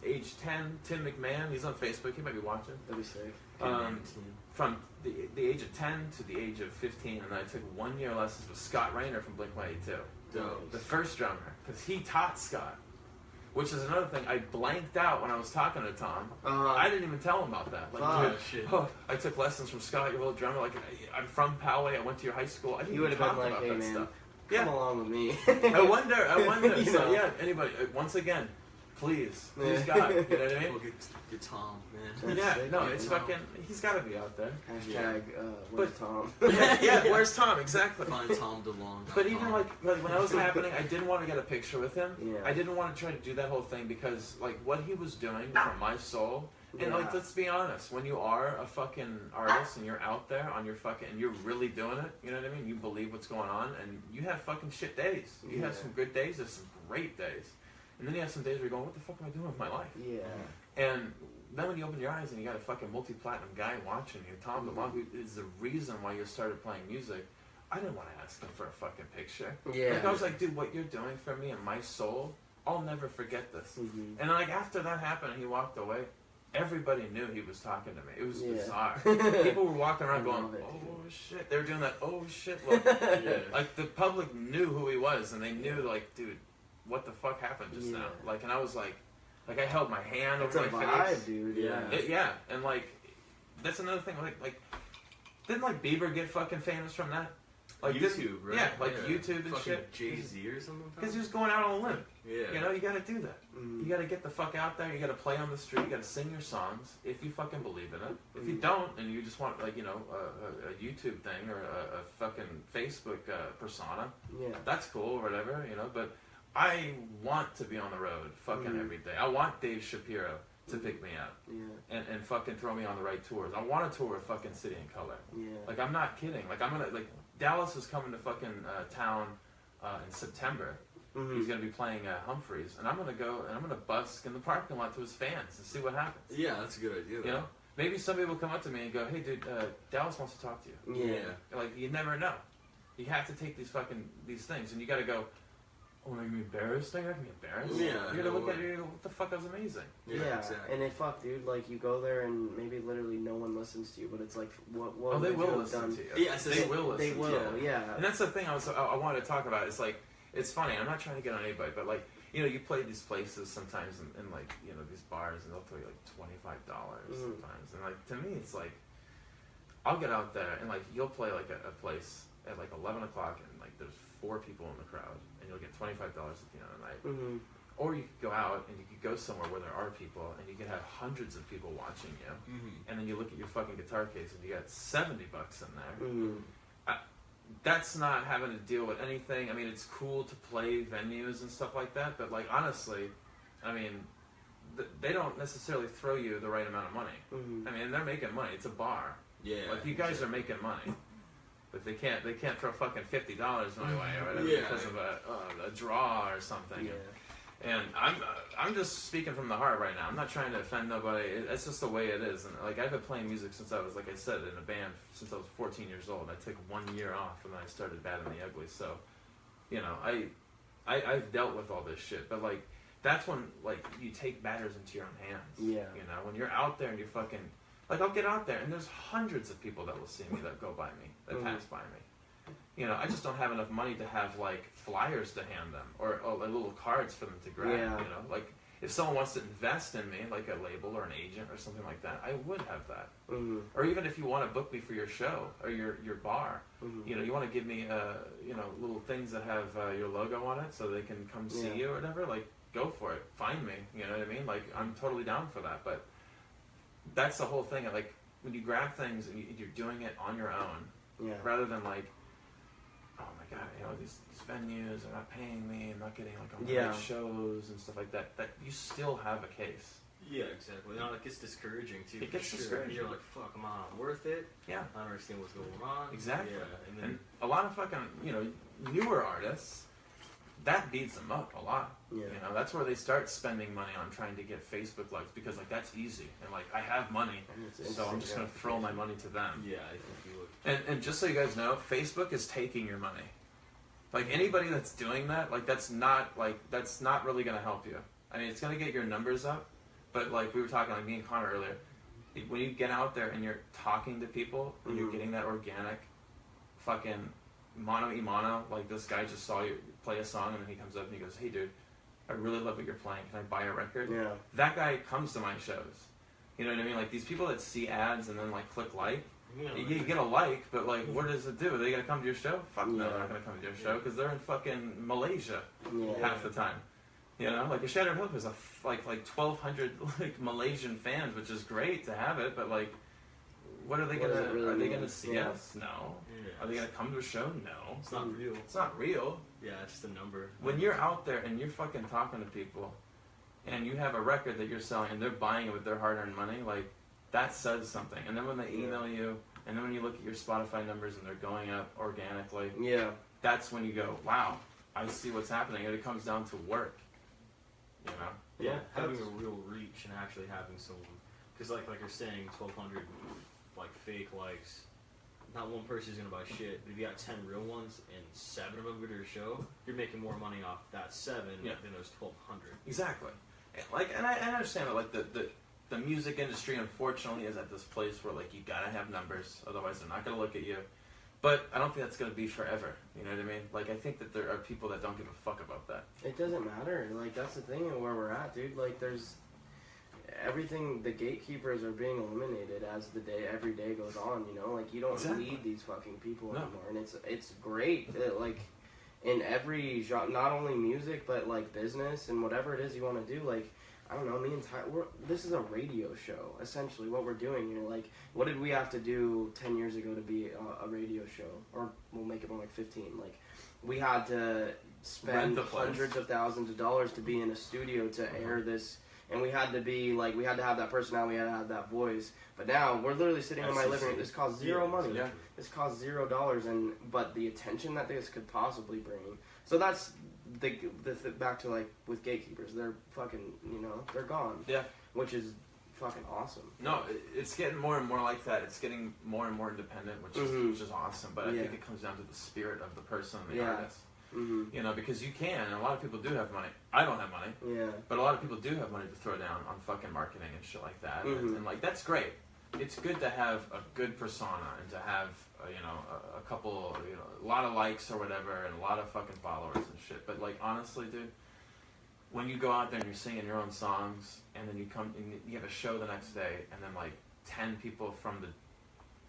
age 10, Tim McMahon. He's on Facebook. He might be watching. That'd be sick. From the age of 10 to the age of 15, and then I took 1 year lessons with Scott Rayner from Blink-182. Dope. The first drummer, because he taught Scott. Which is another thing, I blanked out when I was talking to Tom. I didn't even tell him about that. Like, dude, I took lessons from Scott, your little drummer. Like, I'm from Poway. I went to your high school. I didn't You would even have talk been like, about hey, that man, stuff. come along with me. I wonder. You So know. yeah, anybody. Once again, Please God, you know what I mean? We'll get Tom, man. Yeah, no, it's fucking. He's got to be out there. Hashtag, where's Tom? Yeah, where's Tom? Exactly. Find Tom DeLong. But even like when that was happening, I didn't want to get a picture with him. Yeah. I didn't want to try to do that whole thing because like what he was doing from my soul. And like, let's be honest, when you are a fucking artist and you're out there on your fucking, and you're really doing it, you know what I mean? You believe what's going on, and you have fucking shit days. You have some good days, there's some great days. And then you have some days where you're going, what the fuck am I doing with my life? Yeah. And then when you open your eyes and you got a fucking multi-platinum guy watching you, Tom DeLong, who is the reason why you started playing music, I didn't want to ask him for a fucking picture. Yeah. Like, I was like, dude, what you're doing for me and my soul, I'll never forget this. And like, after that happened and he walked away, everybody knew he was talking to me. It was bizarre. People were walking around going, oh shit. They were doing that, oh shit look. Like, the public knew who he was, and they knew, like, dude, what the fuck happened just now? Like, and I was like I held my hand over my face. It's a vibe, dude. Yeah, and like, that's another thing. Like, didn't like Bieber get fucking famous from that? Like YouTube, right? Yeah, like YouTube and fucking shit. Jay-Z or something. Because he was going out on a limb. Yeah. You know, you gotta do that. You gotta get the fuck out there. You gotta play on the street. You gotta sing your songs if you fucking believe in it. If you don't, and you just want like, you know, a YouTube thing or a fucking Facebook persona, that's cool or whatever, you know. But I want to be on the road fucking every day. I want Dave Shapiro to pick me up and fucking throw me on the right tours. I want to tour with fucking City and Color. Like, I'm not kidding. Like, I'm gonna, like, Dallas is coming to fucking town in September. He's gonna be playing Humphreys, and I'm gonna go and I'm gonna busk in the parking lot to his fans and see what happens. Yeah, that's a good idea. You know, maybe somebody will come up to me and go, "Hey, dude, Dallas wants to talk to you." Yeah. Like, you never know. You have to take these things, and you got to go. Oh, are you embarrassed? Are you embarrassed? Yeah. You're gonna look at it. What the fuck? That was amazing. Yeah, exactly. and fuck, dude, like, you go there and maybe literally no one listens to you, but it's like, what Oh, they would will you have listen done? to you. Yeah, They will listen. They will, yeah. And that's the thing I wanted to talk about. It's like, it's funny. I'm not trying to get on anybody, but like, you know, you play these places sometimes in like, you know, these bars, and they'll throw you like $25 sometimes, and like, to me, it's like, I'll get out there and like, you'll play like a place at like 11 o'clock, and like there's 4 people in the crowd, and you'll get $25 at the end of the night. Or you could go out and you could go somewhere where there are people, and you could have hundreds of people watching you, and then you look at your fucking guitar case and you got $70 in there. That's not having to deal with anything. I mean, it's cool to play venues and stuff like that, but like, honestly, I mean, they don't necessarily throw you the right amount of money. I mean, they're making money. It's a bar. Yeah. Like, you guys are making money. But they can't throw fucking $50 my way or whatever because of a draw or something. And I'm just speaking from the heart right now. I'm not trying to offend nobody. It's just the way it is. And like, I've been playing music since I was, like I said, in a band since I was 14 years old. I took 1 year off and then I started Bad and the Ugly. So, you know, I've dealt with all this shit. But like, that's when like you take matters into your own hands. Yeah. You know, when you're out there and you're fucking. Like, I'll get out there, and there's hundreds of people that will see me, that go by me, that pass by me. You know, I just don't have enough money to have, like, flyers to hand them, or little cards for them to grab, you know? Like, if someone wants to invest in me, like a label or an agent or something like that, I would have that. Or even if you want to book me for your show, or your bar, you know, you want to give me, you know, little things that have your logo on it so they can come see you or whatever, like, go for it. Find me, you know what I mean? Like, I'm totally down for that, but that's the whole thing. Like, when you grab things and you're doing it on your own, rather than like, oh my god, you know, these venues are not paying me, I'm not getting like on the right shows and stuff like that. That you still have a case. Yeah, exactly. You know, it gets discouraging too. It gets discouraging. You're like, fuck, am I worth it? Yeah. I don't understand what's going on. Exactly. Yeah, and a lot of fucking, you know, newer artists, that beats them up a lot. You know, that's where they start spending money on trying to get Facebook likes, because like, that's easy, and like, I have money, so I'm just gonna throw my money to them. Yeah, I think you would. And just so you guys know, Facebook is taking your money. Like, anybody that's doing that, like, that's not really gonna help you. I mean, it's gonna get your numbers up, but like we were talking, like me and Connor earlier, when you get out there and you're talking to people and you're getting that organic fucking mano y mano, like this guy just saw you play a song and then he comes up and he goes, hey dude, I really love what you're playing, can I buy a record? That guy comes to my shows. You know what I mean? Like, these people that see ads and then like click like, you get a like, but like, what does it do? Are they gonna come to your show? Fuck no, they're not gonna come to your show because they're in fucking Malaysia half the time. You know, like a Shattered Hope is like 1,200 like Malaysian fans, which is great to have it, but like, what are they gonna? really are they mean? gonna see Yeah. us? No. Yeah. Are they gonna come to a show? No. It's not real. It's not real. Yeah, it's just a number. When you're out there and you're fucking talking to people, and you have a record that you're selling, and they're buying it with their hard-earned money, like that says something. And then when they email you, and then when you look at your Spotify numbers and they're going up organically, Yeah. that's when you go, wow, I see what's happening, and it comes down to work. You know? Yeah, having that's- a real reach and actually having someone, because like you're saying, 1,200 like fake likes. Not one person's gonna buy shit. But if you got 10 real ones and 7 of them go to your show, you're making more money off that 7 Yeah. than those 1,200. Exactly. And I understand that like the music industry unfortunately is at this place where like you gotta have numbers, otherwise they're not gonna look at you. But I don't think that's gonna be forever. You know what I mean? Like I think that there are people that don't give a fuck about that. It doesn't matter. Like that's the thing and where we're at, dude. Like there's everything. The gatekeepers are being eliminated as every day goes on. You know, like you don't Exactly. need these fucking people No. anymore, and it's great. Like in every genre, not only music but like business and whatever it is you want to do. Like I don't know, this is a radio show essentially. What we're doing here, like what did we have to do 10 years ago to be a radio show, or we'll make it more like 15. Like we had to spend Rent the place. hundreds of thousands of dollars to be in a studio to air this, and we had to be like, we had to have that personality, we had to have that voice. But now we're literally sitting in my living room. This costs zero money. Yeah. This costs $0, but the attention that this could possibly bring. So that's the back to like with gatekeepers. They're fucking, they're gone. Yeah. Which is fucking awesome. No, it's getting more and more like that. It's getting more and more independent, which is awesome. But I think it comes down to the spirit of the person, the artist. Mm-hmm. You know, because you can, and a lot of people do have money. I don't have money, Yeah. but a lot of people do have money to throw down on fucking marketing and shit like that. And like that's great. It's good to have a good persona and to have a couple, a lot of likes or whatever, and a lot of fucking followers and shit. But like honestly, dude, when you go out there and you're singing your own songs, and then you come and you have a show the next day, and then like 10 people from the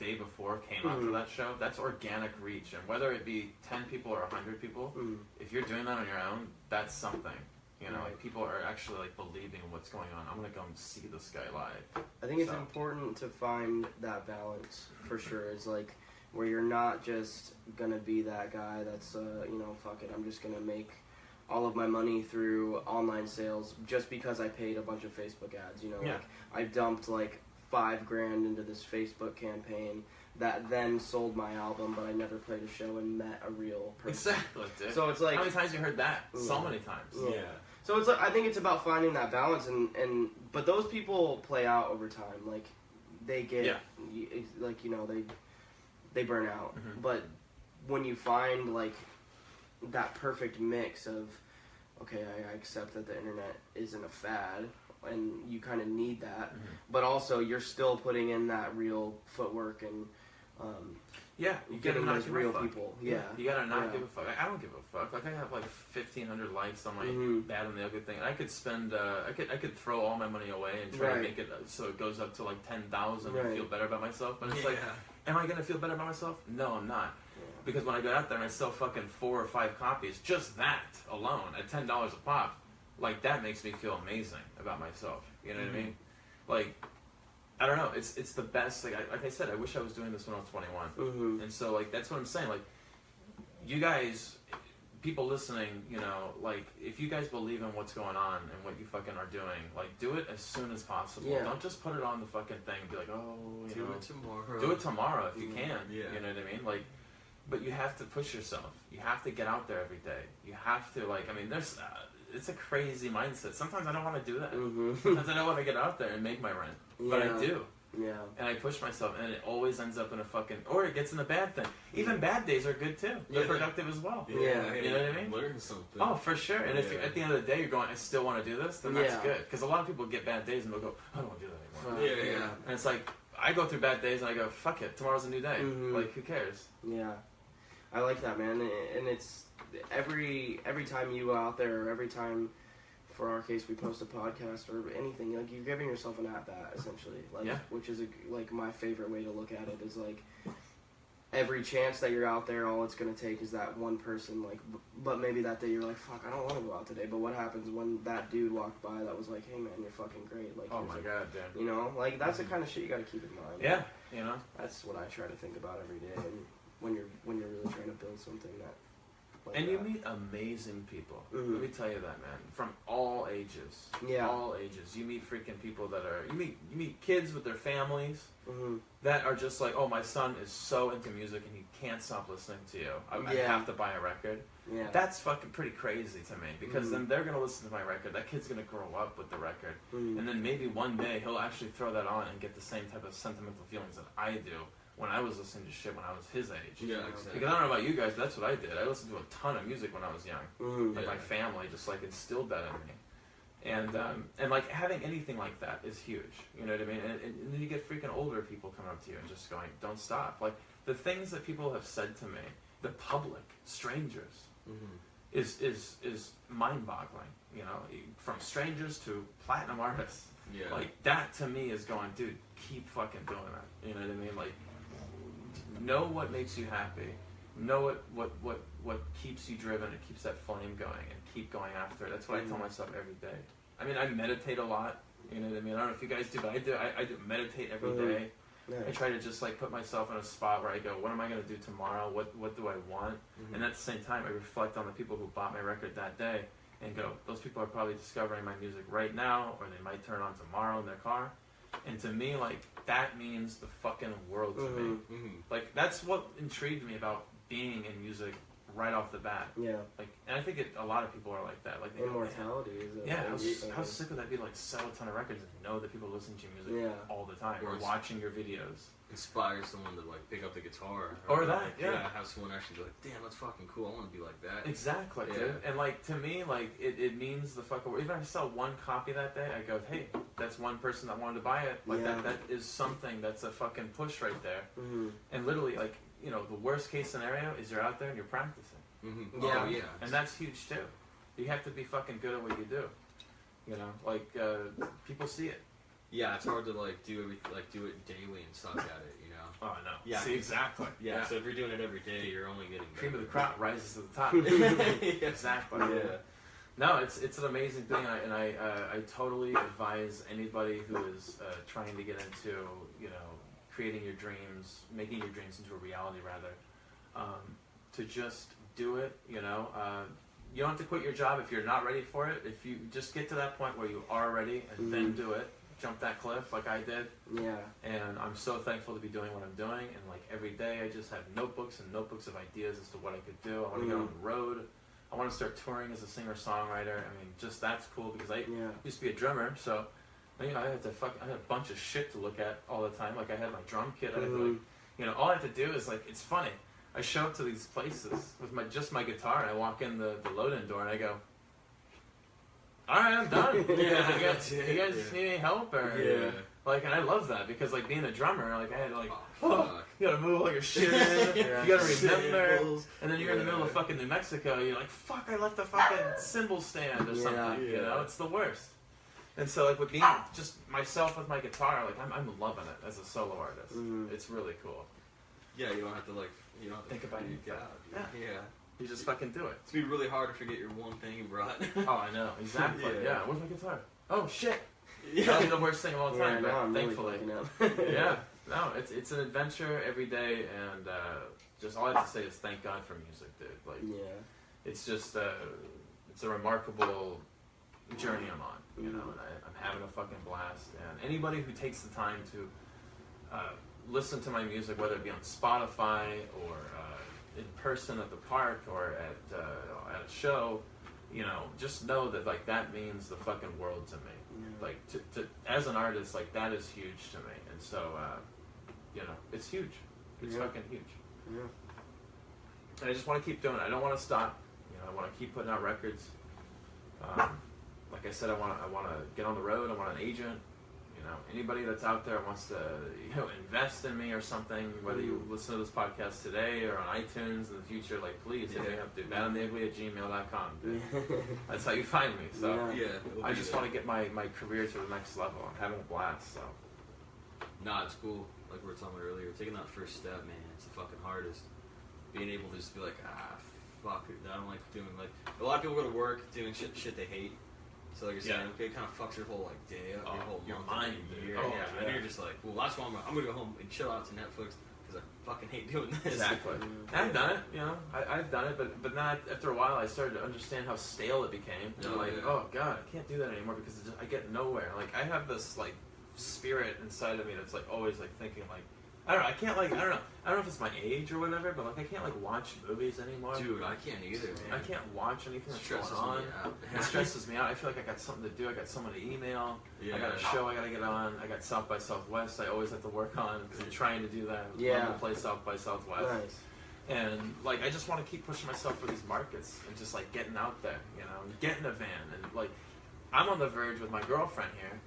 day before came out to that show, that's organic reach. And whether it be 10 people or 100 people, if you're doing that on your own, that's something. You know, like people are actually like believing what's going on. I'm gonna go and see this guy live. I think it's important to find that balance for sure. It's like where you're not just gonna be that guy that's fuck it, I'm just gonna make all of my money through online sales just because I paid a bunch of Facebook ads. Like I dumped like $5,000 into this Facebook campaign that then sold my album, but I never played a show and met a real person. Exactly, dude. So it's like, how many times you heard that? So many times. Yeah. So it's like, I think it's about finding that balance, but those people play out over time. Like they get they burn out. But when you find like that perfect mix of, okay, I accept that the internet isn't a fad, and you kind of need that, but also you're still putting in that real footwork and you getting gotta those real people. Yeah, you gotta not give a fuck. I don't give a fuck. Like I have like 1,500 likes on my Bad and the Ugly thing. And I could spend, I could throw all my money away and try to make it so it goes up to like 10,000 and feel better about myself. But it's like, am I gonna feel better about myself? No, I'm not. Because when I go out there and I sell fucking 4 or 5 copies, just that alone at $10 a pop, like that makes me feel amazing about myself. You know what I mean? Like, I don't know. It's the best. Like I said, I wish I was doing this when I was 21. And so like that's what I'm saying. Like, you guys, people listening, like if you guys believe in what's going on and what you fucking are doing, like do it as soon as possible. Yeah. Don't just put it on the fucking thing and be like, oh, Do it tomorrow. Do it tomorrow if you can. Yeah. You know what I mean? Like, but you have to push yourself. You have to get out there every day. You have to there's. It's a crazy mindset. Sometimes I don't want to do that. Sometimes I don't want to get out there and make my rent. But I do. Yeah. And I push myself, and it always ends up in a fucking... Or it gets in a bad thing. Even bad days are good, too. They're productive as well. Yeah. You know what I mean? Learn something. Oh, for sure. And if at the end of the day you're going, I still want to do this, then that's good. Because a lot of people get bad days, and they'll go, I don't want to do that anymore. Yeah. And it's like, I go through bad days, and I go, fuck it. Tomorrow's a new day. Like, who cares? Yeah. I like that, man. And it's... Every time you go out there, or every time... For our case, we post a podcast or anything. Like you're giving yourself an at-bat, essentially. Like, which is like my favorite way to look at it. Is like every chance that you're out there, all it's gonna take is that one person. Like, but maybe that day you're like, fuck, I don't want to go out today. But what happens when that dude walked by that was like, hey man, you're fucking great. Like, Oh my god, damn. you know, like that's the kind of shit you gotta keep in mind. Yeah, you know. That's what I try to think about every day, and when you're really trying to build something that. Like And that. you meet amazing people. Mhm. Let me tell you that, man. From all ages. Yeah. All ages. You meet freaking people that are. You meet kids with their families Mm-hmm. that are just like, oh, my son is so into music and he can't stop listening to you. I Yeah. have to buy a record. Yeah. That's fucking pretty crazy to me because Mhm. then they're gonna listen to my record. That kid's gonna grow up with the record, Mhm. and then maybe one day he'll actually throw that on and get the same type of sentimental feelings that I do when I was listening to shit when I was his age. Yeah, exactly. Because I don't know about you guys, but that's what I did. I listened to a ton of music when I was young. Mhm. Like Yeah. my family just like instilled that in me. And like having anything like that is huge. You know what I mean? And then you get freaking older people coming up to you and just going, don't stop. Like the things that people have said to me, the public, strangers, Mm-hmm. is mind-boggling. You know, from strangers to platinum artists. Yeah. Like that to me is going, dude, keep fucking doing that. You know what I mean? Like, know what makes you happy. Know what keeps you driven and keeps that flame going, and keep going after it. That's what I tell myself every day. I mean, I meditate a lot. You know what I mean? I don't know if you guys do, but I do meditate every day. Yeah. I try to just like put myself in a spot where I go, what am I going to do tomorrow? What do I want? Mm-hmm. And at the same time, I reflect on the people who bought my record that day and go, those people are probably discovering my music right now, or they might turn on tomorrow in their car. And to me, like, that means the fucking world to me. Mm-hmm. Like, that's what intrigued me about being in music right off the bat. Yeah. Like, and I think a lot of people are like that. Like, they go, Immortality is a yeah, thing. how sick would that be? Like, sell a ton of records and know that people listen to your music Yeah. all the time, Or or it's- watching your videos. Inspire someone to like pick up the guitar. Or that, like, yeah. Have someone actually be like, damn, that's fucking cool. I want to be like that. Exactly, Yeah. dude. And like to me, like it means the fucking world. Even if I sell one copy that day, I go, hey, that's one person that wanted to buy it. Like Yeah. that is something that's a fucking push right there. Mm-hmm. And literally, like, you know, the worst case scenario is you're out there and you're practicing. Mm-hmm. Yeah. Oh, yeah. And that's huge too. You have to be fucking good at what you do. You know, like people see it. Yeah, it's hard to like do it daily and suck at it, you know. Oh no. Yeah. See, exactly. Yeah. So if you're doing it every day, you're only getting Cream of better. the crop rises to the top. Yeah. Exactly. Yeah. No, it's an amazing thing, and I totally advise anybody who is trying to get into, you know, creating your dreams, making your dreams into a reality rather, to just do it. You know, you don't have to quit your job if you're not ready for it. If you just get to that point where you are ready and then do it, jump that cliff like I did. Yeah. And I'm so thankful to be doing what I'm doing. And like every day, I just have notebooks and notebooks of ideas as to what I could do. I want to get on the road. I want to start touring as a singer-songwriter. I mean, just that's cool because I used to be a drummer, so you know I had a bunch of shit to look at all the time. Like I had my drum kit. I had to, like, you know, all I have to do is like it's funny. I show up to these places with my guitar, and I walk in the load-in door, and I go, all right, I'm done. Yeah, you guys need any help? Or, Yeah. Like, and I love that because, like, being a drummer, like, I had, like, Oh, fuck. you gotta move all your shit in, Yeah. you gotta remember, Samples. and then you're in the middle of fucking New Mexico, you're like, fuck, I left a fucking cymbal stand or Yeah. something, you Yeah. know? It's the worst. And so, like, with being just myself with my guitar, like, I'm loving it as a solo artist. It's really cool. Yeah, you don't have to like Think about freak it. out, dude. Yeah. You just fucking do it. It's gonna be really hard to forget your one thing you brought. Oh, I know. Exactly. Yeah. Yeah. Where's my guitar? Oh, shit. Yeah. That'd be the worst thing of all time, now but I'm thankfully. really fucking up. Yeah. No, it's an adventure every day, and just all I have to say is thank God for music, dude. Like, Yeah. it's just it's a remarkable journey I'm on, you know, and I'm having a fucking blast. And anybody who takes the time to listen to my music, whether it be on Spotify or in person at the park or at a show, you know, just know that like that means the fucking world to me. Yeah. Like to as an artist, like that is huge to me, and so you know, it's huge. It's fucking huge. Yeah. And I just want to keep doing it. I don't want to stop. You know, I want to keep putting out records. Like I said, I want to get on the road. I want an agent. You know, anybody that's out there wants to, you know, invest in me or something. Whether you listen to this podcast today or on iTunes in the future, like please hit me up, dude. badandtheugly@gmail.com. Dude. That's how you find me. So Yeah. Yeah. I just want to get my career to the next level. I'm having a blast. So Nah, it's cool. like we were talking about earlier, taking that first step, man, it's the fucking hardest. Being able to just be like, fuck it, I don't like doing, like, a lot of people go to work doing shit they hate. So like you're saying, it kind of fucks your whole, like, day up, your mind, year. And you're just like, well, that's why I'm gonna go home and chill out to Netflix because I fucking hate doing this. Exactly. I've done it, you know. I've done it, but then after a while, I started to understand how stale it became. And oh god, I can't do that anymore because I get nowhere. Like I have this like spirit inside of me that's like always like thinking like I don't know. I can't like I don't know if it's my age or whatever, but like I can't like watch movies anymore. Dude, I can't either, man. I can't watch anything that's going on. It stresses me out. I feel like I got something to do. I got someone to email. I got a show I got to get on. I got South by Southwest. I always have to work on because I'm trying to do that. I'm to play South by Southwest. Nice. And like I just want to keep pushing myself for these markets and just like getting out there, you know, and getting a van and like I'm on the verge with my girlfriend here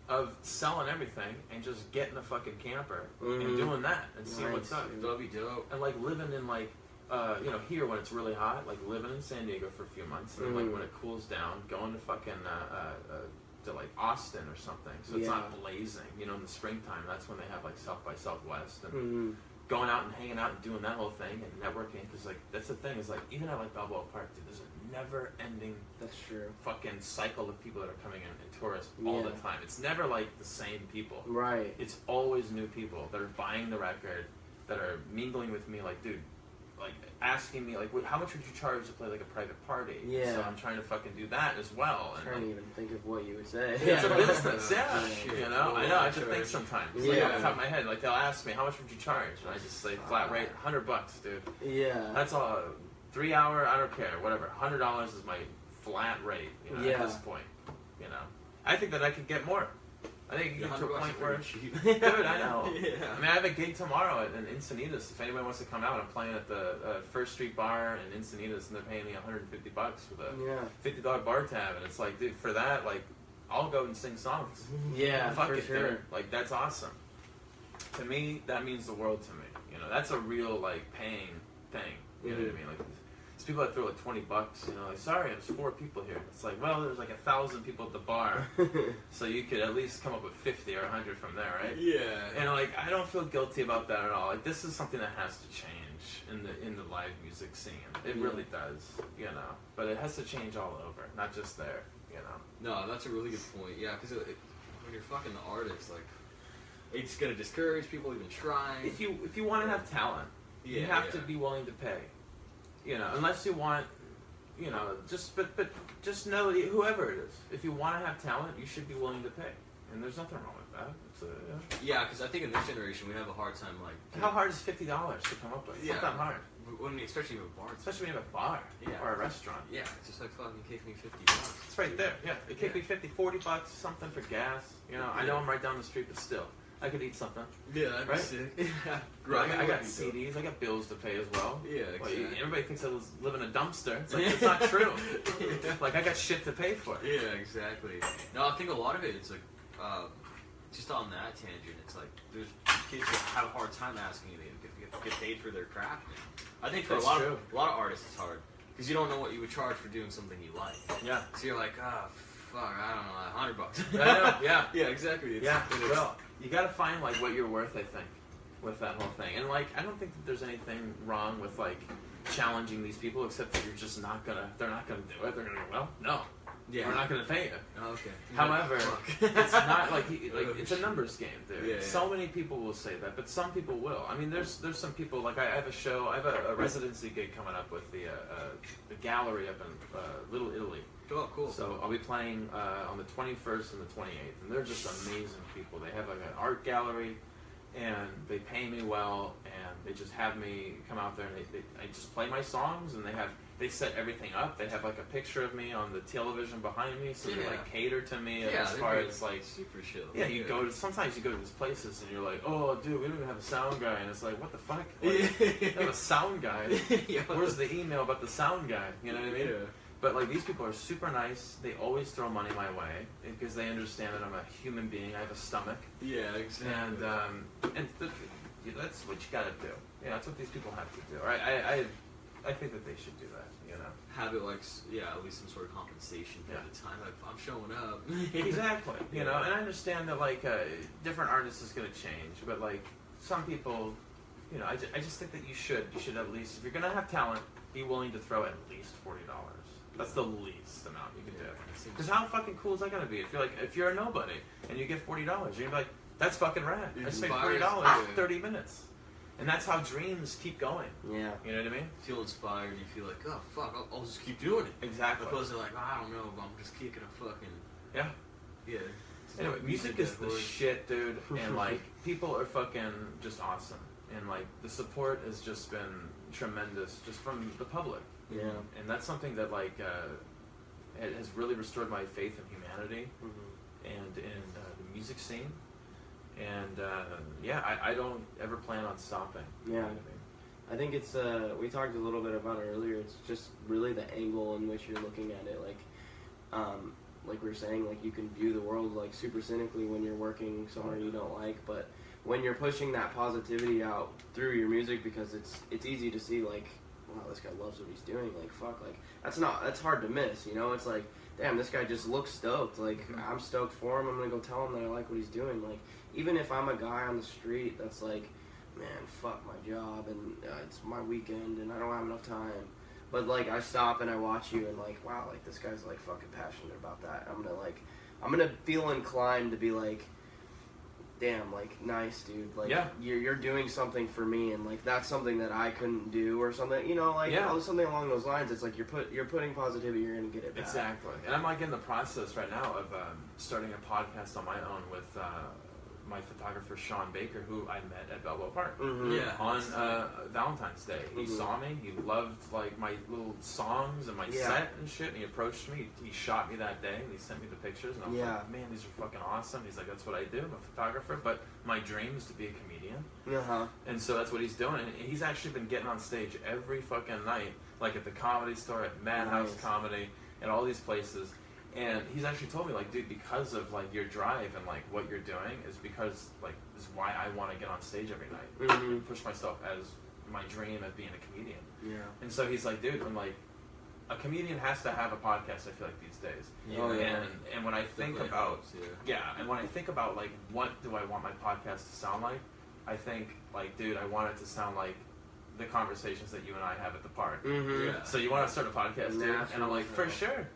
of selling everything and just getting a fucking camper and doing that and seeing what's up. That'll be dope. And like living in like, you know, here when it's really hot, like living in San Diego for a few months, and then like when it cools down, going to fucking to like Austin or something, so it's not blazing. You know, in the springtime, that's when they have like South by Southwest and going out and hanging out and doing that whole thing and networking. Because like that's the thing is like even at like Balboa Park, dude, there's a never-ending fucking cycle of people that are coming in and tourists all the time. It's never like the same people. Right. It's always new people that are buying the record, that are mingling with me. Like, dude, like asking me like, how much would you charge to play like a private party? Yeah. So I'm trying to fucking do that as well. I'm trying to even think of what you would say. It's a business, you know. I know. I have to think sometimes. Like off the top of my head, like they'll ask me, how much would you charge? And I just say flat rate, $100, dude. Yeah. That's all. 3 hour, I don't care, whatever. $100 is my flat rate, you know, at this point. You know, I think that I could get more. I think you get to a point where, dude, I know. I mean, I have a gig tomorrow in Encinitas. If anybody wants to come out, I'm playing at the First Street Bar in Encinitas, and they're paying me $150 with a $50 bar tab, and it's like, dude, for that, like, I'll go and sing songs. Yeah, fuck for it, sure. dude. Like, that's awesome. To me, that means the world to me. You know, that's a real like paying thing. You know what I mean? Like. People that throw like $20, you know, like sorry, there's 4 people here. It's like, well, there's like 1,000 people at the bar, so you could at least come up with 50 or 100 from there, right? Yeah. And like, I don't feel guilty about that at all. Like, this is something that has to change in the live music scene. It really does, you know. But it has to change all over, not just there, you know. No, that's a really good point. Yeah, because when you're fucking the artist, like, it's gonna discourage people even trying. If you want to have talent, you have to be willing to pay. You know, unless you want, you know, but just know that whoever it is, if you want to have talent, you should be willing to pay, and there's nothing wrong with that. It's yeah, because I think in this generation we have a hard time like. How hard is $50 to come up with? It's not that hard. Especially with a bar. Especially when you have a bar or a restaurant. Yeah, it's just like fucking kick me $50. It's right there. Yeah, it kicked me $40, something for gas. You know, I know I'm right down the street, but still. I could eat something. Yeah, that'd be sick. Yeah. Right. I got CDs. I got bills to pay as well. Yeah, exactly. Like, everybody thinks I live in a dumpster. It's like, it's not true. Like, I got shit to pay for. Yeah, exactly. No, I think a lot of it is like, just on that tangent, it's like, there's kids that have a hard time asking you to get paid for their craft now. I think for a lot of artists it's hard. Because you don't know what you would charge for doing something you like. Yeah. So you're like, fuck, I don't know, $100. I know, yeah. Yeah, exactly. Well, you gotta find like what you're worth, I think, with that whole thing. And like, I don't think that there's anything wrong with like challenging these people, except that they're not gonna do it. They're gonna go, well, no, we're not gonna pay you. Oh, okay. However, it's not like it's a numbers game, dude. Yeah, so many people will say that, but some people will. I mean, there's some people like I have a show, I have a residency gig coming up with the gallery up in Little Italy. Oh, cool. So I'll be playing on the 21st and the 28th, and they're just amazing people. They have like an art gallery, and they pay me well, and they just have me come out there, and I just play my songs, and they set everything up. They have like a picture of me on the television behind me, so they like cater to me as far as like super chill. Yeah, sometimes you go to these places and you're like, oh, dude, we don't even have a sound guy, and it's like, what the fuck? Like, they have a sound guy. Where's the email about the sound guy? You know what I mean? Yeah. But like these people are super nice. They always throw money my way because they understand that I'm a human being. I have a stomach. Yeah, exactly. And that's what you gotta do. Yeah, that's what these people have to do. Right? I think that they should do that. You know, have it like at least some sort of compensation for the time I'm showing up. Exactly. You know, and I understand that like different artists is gonna change, but like some people, you know, I just think that you should at least, if you're gonna have talent, be willing to throw at least $40. That's the least amount you can do. Because how fucking cool is that gonna be? If you're a nobody and you get $40, you're gonna be like, that's fucking rad. I just made $40 in 30 minutes. And that's how dreams keep going. Yeah. You know what I mean? Feel inspired. You feel like, oh fuck, I'll just keep doing it. Exactly. Opposed to like, oh, I don't know, but I'm just kicking a fucking. Yeah. Yeah. Anyway, music is the shit, dude. And like, people are fucking just awesome. And like, the support has just been tremendous, just from the public. Yeah. And that's something that like it has really restored my faith in humanity and in the music scene. And yeah, I don't ever plan on stopping. Yeah. You know what I mean? I think it's, we talked a little bit about it earlier, it's just really the angle in which you're looking at it. Like we were saying, like you can view the world like super cynically when you're working somewhere you don't like, but when you're pushing that positivity out through your music, because it's easy to see like, wow, this guy loves what he's doing, like fuck, like that's hard to miss, you know? It's like, damn, this guy just looks stoked, like I'm stoked for him, I'm gonna go tell him that I like what he's doing. Like, even if I'm a guy on the street that's like, man, fuck my job and it's my weekend and I don't have enough time, but like I stop and I watch you and like, wow, like this guy's like fucking passionate about that. I'm gonna feel inclined to be like, damn, like nice dude, like you're doing something for me, and like that's something that I couldn't do or something, you know, like something along those lines. It's like you're putting positivity, you're gonna get it back. Exactly. And I'm like in the process right now of starting a podcast on my own with my photographer Sean Baker, who I met at Balboa Park on Valentine's Day. He saw me, he loved like my little songs and my set and shit, and he approached me, he shot me that day and he sent me the pictures, and I was like, man, these are fucking awesome. He's like, that's what I do, I'm a photographer, but my dream is to be a comedian. And so that's what he's doing, and he's actually been getting on stage every fucking night, like at the Comedy Store, at Madhouse Comedy, and all these places. And he's actually told me, like, dude, because of like your drive and like what you're doing is because like this is why I want to get on stage every night and push myself as my dream of being a comedian. Yeah. And so he's like, dude, I'm like, a comedian has to have a podcast. I feel like these days. Yeah. And when I think about and when I think about like what do I want my podcast to sound like, I think like, dude, I want it to sound like the conversations that you and I have at the park. So you want to start a podcast, dude? And I'm like, for sure.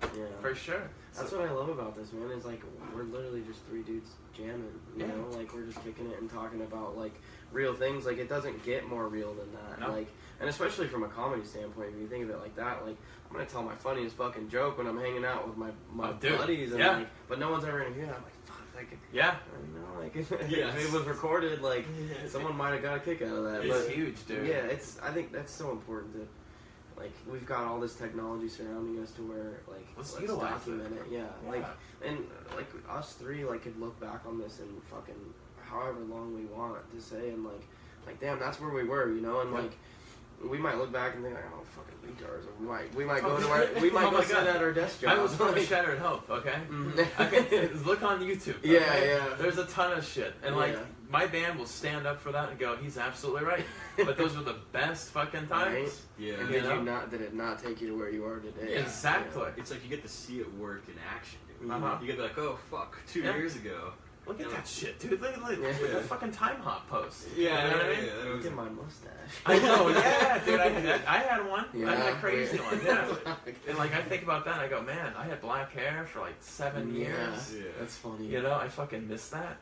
For sure. That's what I love about this, man, is like we're literally just three dudes jamming, you know, like we're just kicking it and talking about like real things. Like it doesn't get more real than that. Like, and especially from a comedy standpoint, if you think of it like that, like I'm gonna tell my funniest fucking joke when I'm hanging out with my buddies, and like, but no one's ever gonna hear that. I'm like, fuck, like, you know, like if it was recorded, like someone might have got a kick out of that. It's huge, dude. Yeah, I think that's so important to. Like, we've got all this technology surrounding us to where, like, let's document it. Yeah. Like, and, like, us three, like, could look back on this and fucking however long we want to say, and, like, damn, that's where we were, you know? And, like, we might look back and think, like, oh, fucking retards. Or we might go to our, we might go sit at our desk job. I was from Shattered Hope, okay? Look on YouTube. Okay? Yeah. There's a ton of shit. And, like, my band will stand up for that and go, he's absolutely right. But those were the best fucking times. Right? Yeah. And did it not take you to where you are today? Yeah. Exactly. It's like you get to see it work in action, dude. You get to be like, oh, fuck, 2 years ago. Look at that shit, dude. Look at the fucking Time Hop post. Yeah, you know what I mean? Look at my mustache. I know, dude. I had one. I had a crazy one, And like, I think about that, and I go, man, I had black hair for like 7 years. Yeah, that's funny. You know, I fucking miss that.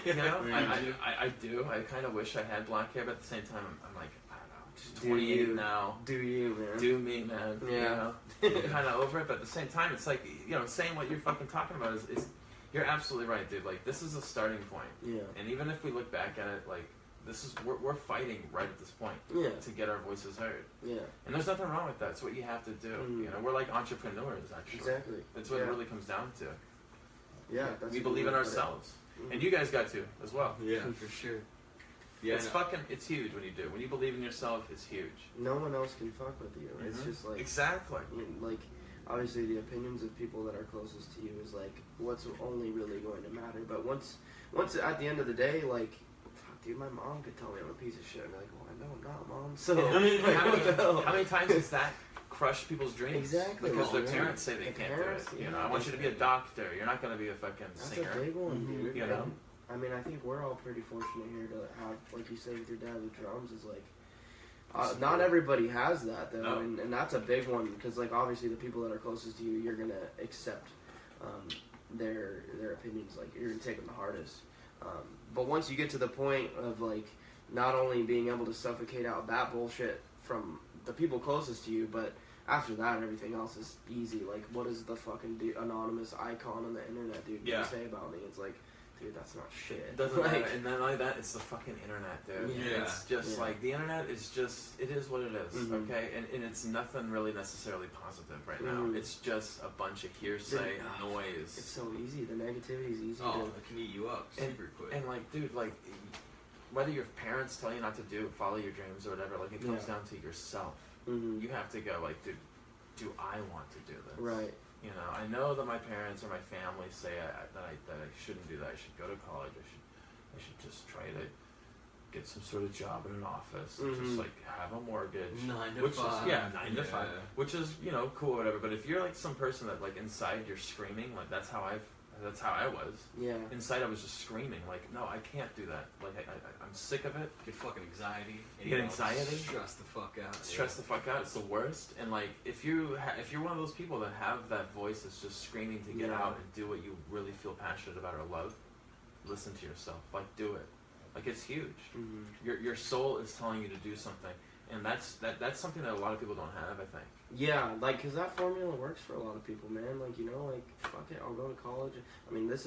You know, I do. I kind of wish I had black hair, but at the same time, I'm like, I don't know, just 28 now. Do you, man? Do me, man. Yeah. You know, I'm kind of over it, but at the same time, it's like, you know, saying what you're fucking talking about is you're absolutely right, dude. Like, this is a starting point. Yeah. And even if we look back at it, like, we're fighting right at this point to get our voices heard. Yeah. And there's nothing wrong with that. It's what you have to do. You know, we're like entrepreneurs, actually. Exactly. That's what it really comes down to. Yeah. We believe in ourselves. And you guys got to as well. Yeah, for sure. Yeah. It's huge when you do. When you believe in yourself, it's huge. No one else can fuck with you. It's just like... Exactly. Like... Obviously, the opinions of people that are closest to you is like what's only really going to matter. But once at the end of the day, like, fuck, dude, my mom could tell me I'm a piece of shit. I'm like, well, I know I'm not, mom. So I mean, how many times has that crushed people's dreams? Exactly. Because their parents say they can't do it. You know, I want you to be a doctor. You're not going to be a fucking singer. That's a big one, dude. You know. I mean, I think we're all pretty fortunate here to have, like you said with your dad with drums, is like, not everybody has that though, No. and that's a big one because like obviously the people that are closest to you, you're gonna accept their opinions, like you're gonna take them the hardest. But once you get to the point of like not only being able to suffocate out that bullshit from the people closest to you, but after that everything else is easy. Like what does the fucking anonymous icon on the internet dude say about me? It's like, dude, that's not shit. It doesn't matter. And then like that, it's the fucking internet, dude. Yeah. It's just like, the internet is just, it is what it is, Mhm. okay? And it's nothing really necessarily positive right now. Mhm. It's just a bunch of hearsay and noise. It's so easy. The negativity is easy Oh, to... it can eat you up super quick. And like, dude, like, whether your parents tell you not to follow your dreams or whatever, like, it comes down to yourself. Mhm. You have to go, like, dude, do I want to do this? Right. You know, I know that my parents or my family say that I shouldn't do that. I should go to college. I should just try to get some sort of job in an office, and just like have a mortgage, 9 to which 5. is 9 to 5, which is cool, whatever. But if you're like some person that like inside you're screaming, like that's how I was. Yeah. Inside I was just screaming, like, no, I can't do that. Like I'm sick of it. Get fucking anxiety. You get anxiety? Stress the fuck out. Stress the fuck out. It's the worst. And like, if you're one of those people that have that voice that's just screaming to get out and do what you really feel passionate about or love, listen to yourself. Like, do it. Like, it's huge. Mm-hmm. Your soul is telling you to do something, and that's something that a lot of people don't have, I think. Yeah, like, because that formula works for a lot of people, man. Like, you know, like, fuck it, I'll go to college. I mean, that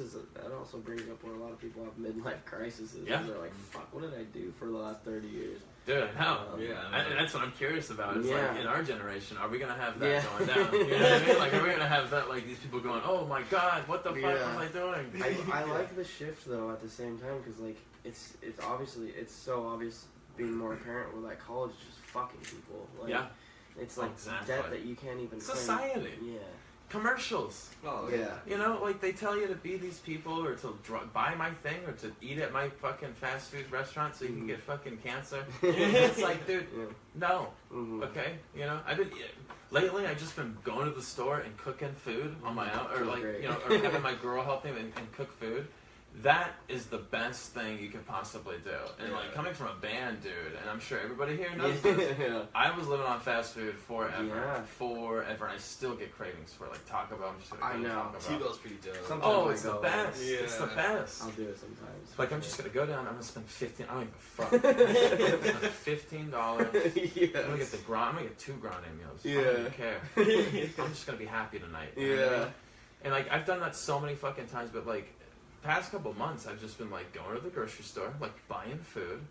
also brings up where a lot of people have midlife crises. Yeah. They're like, fuck, what did I do for the last 30 years? Dude, I know. And that's what I'm curious about. Is like, in our generation, are we gonna have that going down? You know what I mean? Like, are we gonna have that? Like, these people going, "Oh my God, what the fuck am I doing?" I like the shift though at the same time because like it's so obvious being more apparent with like college just fucking people. Like, it's like debt that you can't even society. Claim. Yeah. Commercials. Oh yeah. You know, like they tell you to be these people or to buy my thing or to eat at my fucking fast food restaurant so you can get fucking cancer. It's like, dude, no. Okay, you know, lately I've just been going to the store and cooking food on my own, or like, you know, or having my girl help me and cook food. That is the best thing you could possibly do. And like coming from a band, dude, and I'm sure everybody here knows this. I was living on fast food forever. Forever. And I still get cravings for like Taco Bell. I'm just gonna go to Taco Bell. T-Bell's pretty dope. Sometimes it's the best. Yeah. It's the best. I'll do it sometimes. Like, I'm just gonna go down, I'm gonna spend $15, I don't even fuck. $15. Yes. I'm gonna get I'm gonna get 2 grande meals. Yeah. I don't even care. I'm just gonna be happy tonight. You know what I mean? And like, I've done that so many fucking times, but like, past couple months, I've just been like going to the grocery store, like buying food,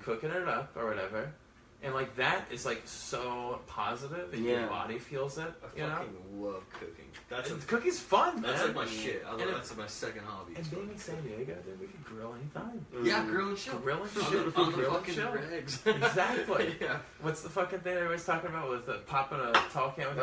cooking it up or whatever, and like that is like so positive, and your body feels it. I fucking love cooking. Cooking's fun, man. That's like my shit. That's my second hobby. And being in San Diego, dude, we can grill anytime. Yeah, grill and chill. Grill and shit. On the Grill and fucking chill. regs. Exactly. Yeah. What's the fucking thing everybody's talking about with popping a tall can with the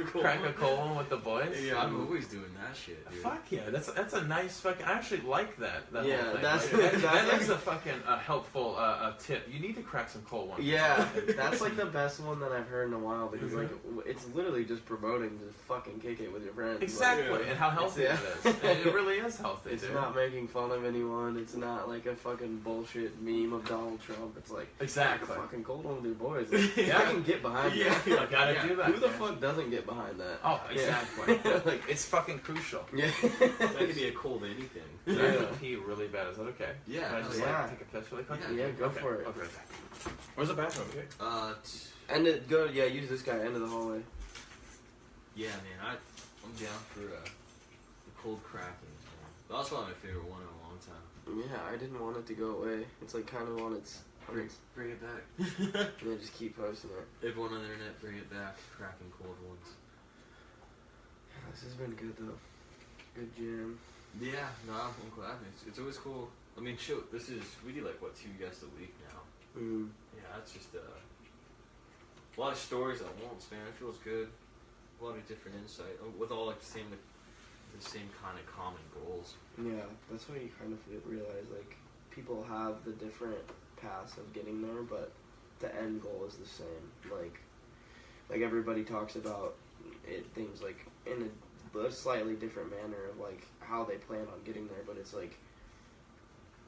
boys? Crack a cold one with the boys? Yeah, I'm always doing that shit, dude. Fuck yeah, that's a nice fucking. I actually like that. Whole thing. That is a fucking helpful tip. You need to crack some cold ones. Yeah, that's like the best one that I've heard in a while because like it's literally just promoting to fucking kick it with your friends. Exactly, like, and how healthy it is. And it really is healthy. It's not making fun of anyone. It's not like a fucking bullshit meme of Donald Trump. It's like exactly a fucking cold one with your boys. Like, I can get behind that. I gotta do that. Who the fuck doesn't get behind that? Oh, exactly. Like, it's fucking crucial. Yeah. That could be a cold anything. I have to pee really bad. Is that okay? Yeah. Can I just like take a piss really quick? Yeah, go for it. Okay. Where's the bathroom? Okay. Use this guy, end of the hallway. Yeah, man, I'm down for the cold crackings, man. That's one of my favorite one in a long time. Yeah, I didn't want it to go away. It's like kind of on its... Bring it back. Yeah, just keep posting it. Everyone on the internet, bring it back. Cracking cold ones. Yeah, this has been good, though. Good jam. Yeah, no, I'm glad. It's always cool. I mean, shoot, we do like, 2 guests a week now. Yeah, it's just a lot of stories at once, man. It feels good. A lot of different insight with all like the same kind of common goals. Yeah, that's what you kind of realize. Like, people have the different paths of getting there, but the end goal is the same. Like everybody talks about it, things like in a slightly different manner of like how they plan on getting there, but it's like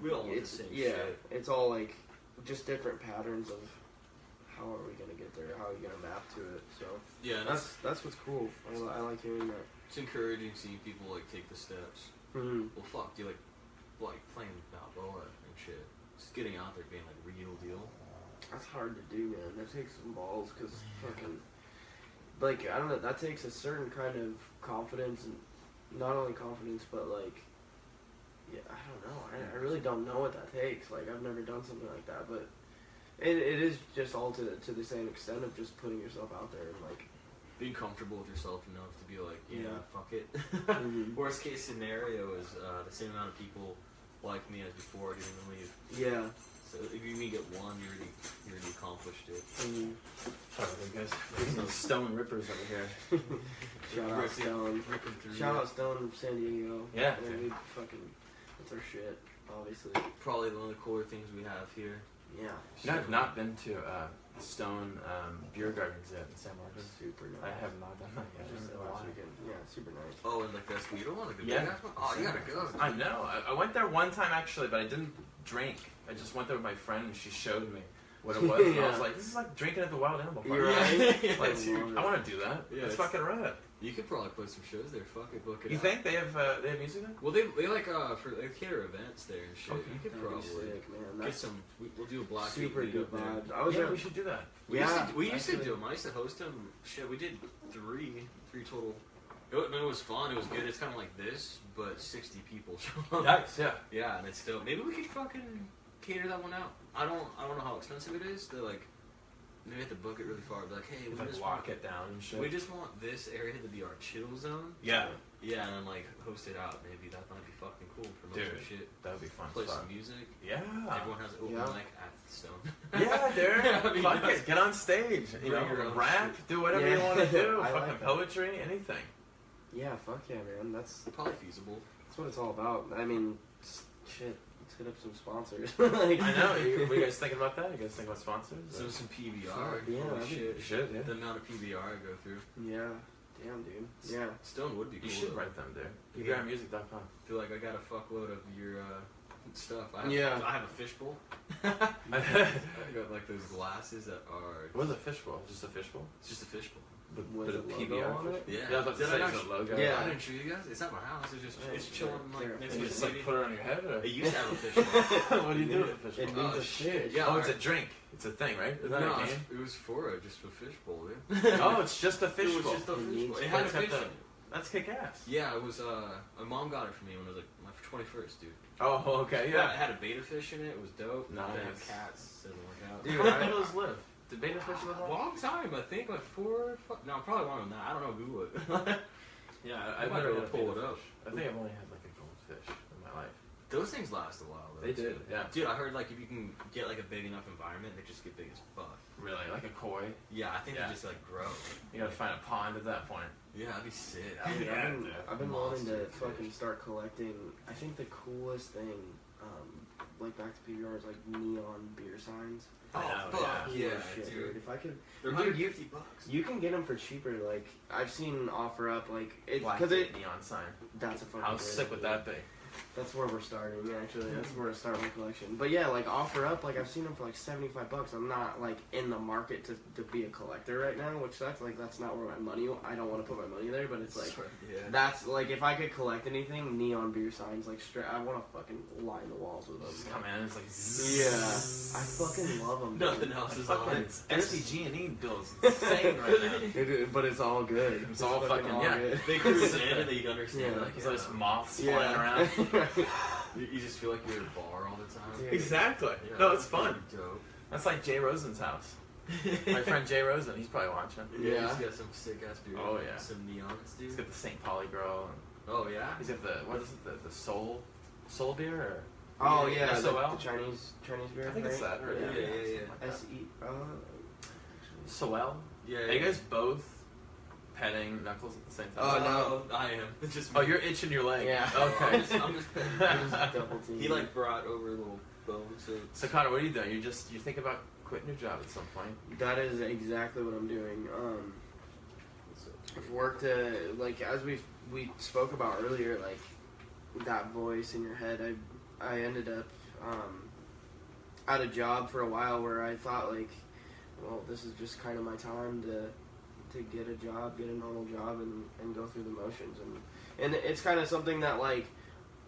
We all want the same shit. It's all like just different patterns of how are we gonna get there? How are we gonna map to it? So yeah, that's what's cool. I like hearing that. It's encouraging seeing people like take the steps. Mm-hmm. Well, fuck, do you like playing Balboa and shit? Just getting out there being like real deal. That's hard to do, man. That takes some balls, cause fucking like I don't know. That takes a certain kind of confidence, and not only confidence, but like yeah, I don't know. I really don't know what that takes. Like I've never done something like that, but it is just all to the same extent of just putting yourself out there and like being comfortable with yourself enough to be like, yeah. Fuck it. Mm-hmm. Worst case scenario is the same amount of people like me as before didn't leave. Yeah. So if you even get one, you already accomplished it. Mm-hmm. Sorry, guys. There's no stone rippers over here. Shout out Stone. Shout out Stone from San Diego. Yeah. And we fucking, that's our shit, obviously. Probably one of the cooler things we have here. Yeah. You know, I've not been to Stone Beer Garden exhibit in San Marcos. Super nice. I have not done that yet. Just last weekend. Yeah, super nice. Oh, and like that's you don't want to go. Yeah. Oh, you gotta go. I know. I went there one time actually, but I didn't drink. I just went there with my friend and she showed me what it was. And I was like, this is like drinking at the Wild Animal Park. You're right. Yeah. Like, I want to do that. Yeah, Let's fucking run it. You could probably play some shows there. Fuck it, book it. You out. think they have music there? Well, they like for they cater events there and shit. Okay. You could That'd be probably sick, man. get That's some. We'll do a black. super meet good up there. vibe. I was Yeah, there. we should do that. We Yeah, used to actually. do them. I used to host them. Shit, we did three total. It was fun. It was good. It's kind of like this, but 60 people show up. Nice, yeah. Yeah, and it's still. Maybe we could fucking cater that one out. I don't know how expensive it is. They're like, maybe have to book it really far. Be like, hey, If we I just lock want it down and shit. we just want this area to be our chill zone. Yeah. Yeah, and then like host it out. Maybe that might be fucking cool. Promote some Dude. shit. That would be fun. Play spot. some music. Yeah. Everyone has an open Yeah. mic at the Stone. Yeah, dude. I mean, Fuck that's- it. Get on stage. You Bring know, your own rap, shit. do whatever Yeah. you want to do. I Fucking like that. poetry, anything. Yeah, fuck yeah, man. That's Probably feasible. what it's all about. I mean, shit. Let's hit up some sponsors. Like, I know. What you guys thinking about that? You guys think about sponsors? So Or- some PBR. Yeah, Holy that'd be- shit. You should, yeah. The amount of PBR I go through. Yeah. Damn, dude. Yeah. Stone would be cool. You should though. write them, dude. Yeah. PBRmusic.com. I feel like I got a fuckload of your stuff. I have a fishbowl. I got like those glasses that are. What's a fishbowl? Just a fishbowl? It's just a fishbowl. With But a a logo PBR on it? Yeah. Yeah, I was about to Did say I not it's a sh- logo. Yeah. I didn't show you guys. It's at my house. It's chilling like next And to you the just like city. put it on your head? Or? It used to have a fishbowl. What do you do with a It fishbowl? means Oh, a shit. fish. Yeah. Oh, it's a drink. It's a thing, right? Is that No, a game? it was for just a fishbowl, dude. Oh, it's just a It fishbowl. was just a It fishbowl. needs- It had a It's got fish the- in it. That's kick ass. Yeah, it was. My mom got it for me when I was like my 21st, dude. Oh, okay, Yeah, yeah. it had a beta fish in it. It was dope. Nice. They had cats. Didn't work out. Dude, How long did those live? Did beta fish live long? Long time, I think, like 4. No, probably longer than that. I don't know. Google it. Yeah, I I've might never be able had to a pull beta it up. fish. I think I've only had like a goldfish in my life. Those things last a while, though. They did, too. yeah. Dude, I heard like if you can get like a big enough environment, they just get big as fuck. Really? Like a koi? Yeah, I think Yeah. they just like grow. You gotta find a pond at that point. Yeah, that'd be sick. Dude, Yeah, I've been, dude. I've been wanting to Monster fucking fish. start collecting. I think the coolest thing, like back to PBR, is like neon beer signs. Oh, I know, fuck Cool yeah, as shit, dude. If I could, They're Dude, $150. you can get them for cheaper. Like I've seen offer up like it Black because it. neon sign. That's a fucking. How great sick would idea. that be? That's where we're starting, actually. That's where I start my collection. But yeah, like offer up, like I've seen them for like $75. I'm not like in the market to be a collector right now, which sucks. Like that's not where my money. I don't want to put my money there, but it's like yeah. that's like if I could collect anything, neon beer signs, like straight. I want to fucking line the walls with Just them. come in, it's like Yeah, I fucking love them. Nothing else is fucking on. SDG&E bills insane right now. But it's all good. It's all fucking- yeah. good. They cruise in and they understand. Yeah. Like, There's those moths Yeah. flying around. You just feel like you're at a bar all the time. Dude. Exactly. Yeah, No, it's fun. pretty dope. That's like Jay Rosen's house. My friend Jay Rosen, he's probably watching. Yeah, Yeah. he's got some sick ass beer. Oh, yeah. Some neons, dude. He's got the St. Pauli girl. And Oh yeah. he's got the, what is it, the soul beer? Or? Oh yeah, the SOL? Chinese beer. I think it's right? that. Or Yeah. S-E. Soel? Yeah. Are you guys both petting Knuckles at the same Oh, time? no. I am. It's just Oh, you're itching your leg. Yeah. Okay. I'm just double team. He like brought over a little bone, so So Connor, what are you doing? You think about quitting your job at some point? That is exactly what I'm doing. I've worked like as we spoke about earlier, like that voice in your head. I ended up at a job for a while where I thought like, well, this is just kind of my time to get a job, get a normal job, and go through the motions, and it's kind of something that like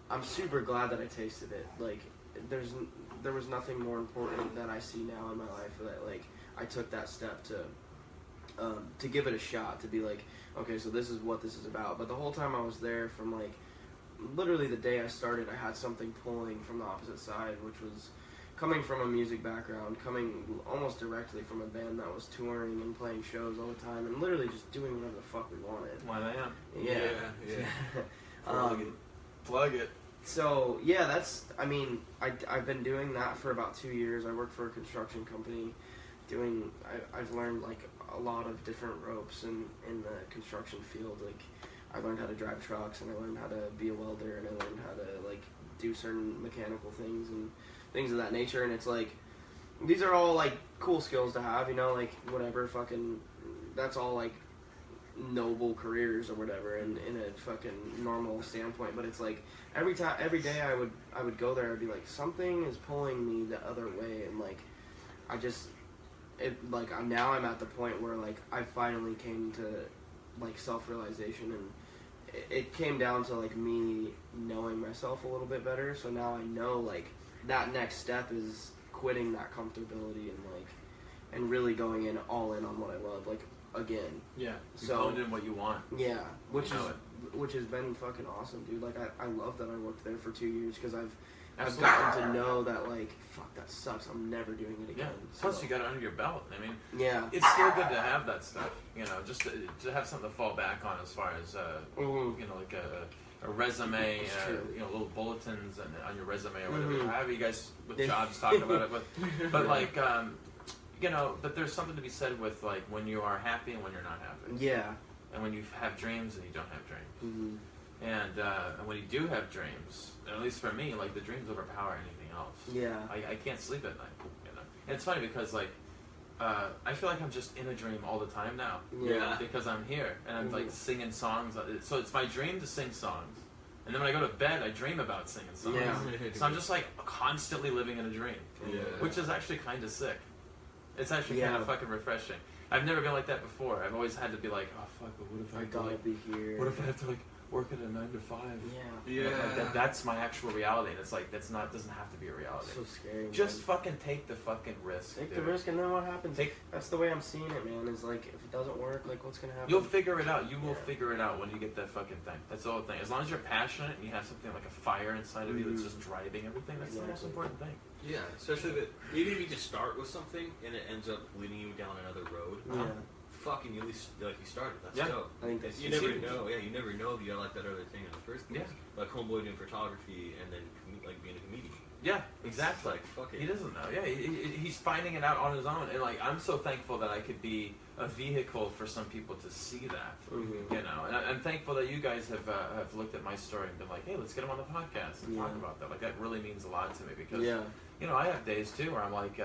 I'm super glad that I tasted it. Like there was nothing more important that I see now in my life that like I took that step to give it a shot, to be like, okay, so this is what this is about. But the whole time I was there, from like literally the day I started, I had something pulling from the opposite side, which was coming from a music background, coming almost directly from a band that was touring and playing shows all the time, and literally just doing whatever the fuck we wanted. Why not? Yeah. Plug it. So yeah, that's. I mean, I've been doing that for about 2 years. I work for a construction company. I've learned like a lot of different ropes in the construction field. Like I learned how to drive trucks, and I learned how to be a welder, and I learned how to like do certain mechanical things and things of that nature. And it's like, these are all like cool skills to have, you know, like whatever, fucking, that's all like noble careers or whatever in a fucking normal standpoint. But it's like every day I would go there, I'd be like, something is pulling me the other way, and like now I'm at the point where like I finally came to like self-realization, and it came down to like me knowing myself a little bit better. So now I know like that next step is quitting that comfortability and really going in all in on what I love, like again. Yeah. You So honed in what you want. yeah, which You has been fucking awesome, dude. Like I love that I worked there for 2 years, because I've Absolutely. gotten to know that like, fuck, that sucks, I'm never doing it again. Yeah. Plus, you got it under your belt. I mean, Yeah. it's still good to have that stuff. You know, just to have something to fall back on as far as Mhm. you know, like a resume, It's true. you know, little bulletins on your resume or whatever. Mhm. However you guys with jobs talk about it, but like you know, but there's something to be said with like when you are happy and when you're not happy, Yeah. and when you have dreams and you don't have dreams. Mm-hmm. And when you do have dreams, at least for me, like the dreams overpower anything else. Yeah. I can't sleep at night, you know. And it's funny because like I feel like I'm just in a dream all the time now. Yeah. Because I'm here and I'm like Mhm. singing songs. So it's my dream to sing songs, and then when I go to bed, I dream about singing songs. Yeah. So I'm just like constantly living in a dream, Yeah. which is actually kind of sick. It's actually kind Yeah. of fucking refreshing. I've never been like that before. I've always had to be like, oh fuck, but what if I I have to, gotta like, be here. what if I have to like work at a 9 to 5? Yeah. Like, that's my actual reality, and it's like doesn't have to be a reality. So scary. Just man. fucking take the fucking risk. take the dude. risk, and then what happens? Take- That's the way I'm seeing it, man. Is like, if it doesn't work, like what's gonna happen? You'll figure it out. You will Yeah. figure it out when you get that fucking thing. That's the whole thing. As long as you're passionate and you have something like a fire inside of you that's Mhm. just driving everything, that's the most Exactly. important thing. Yeah, especially that even if you just start with something and it ends up leading you down another road, Yeah. fucking you at least like you started. That's Yeah. dope. I think that's You never huge. know. Yeah, you never know if you like that other thing in the first place. Yeah. Like homeboy doing photography and then like being a comedian. Yeah, exactly. Like fuck it. He doesn't know. Yeah, he's finding it out on his own, and like I'm so thankful that I could be a vehicle for some people to see that. Mhm. You know, and I'm thankful that you guys have looked at my story and been like, hey, let's get him on the podcast and talk Yeah. about that. Like that really means a lot to me because Yeah. you know I have days too where I'm like,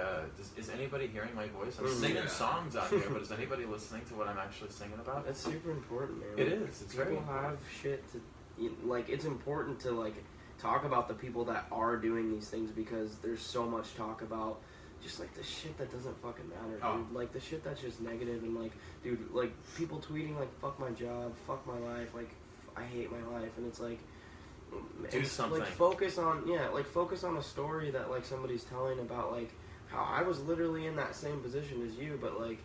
is anybody hearing my voice? I'm Mhm. singing Yeah. songs out here, but is anybody listening to what I'm actually singing about? That's super important, man. It is. It's People very have shit to, like, it's important to like talk about the people that are doing these things, because there's so much talk about just like the shit that doesn't fucking matter, dude. Oh. Like the shit that's just negative, and like, dude, like people tweeting like fuck my job, fuck my life, like I hate my life, and it's like something. Like focus on a story that like somebody's telling about like how I was literally in that same position as you, but like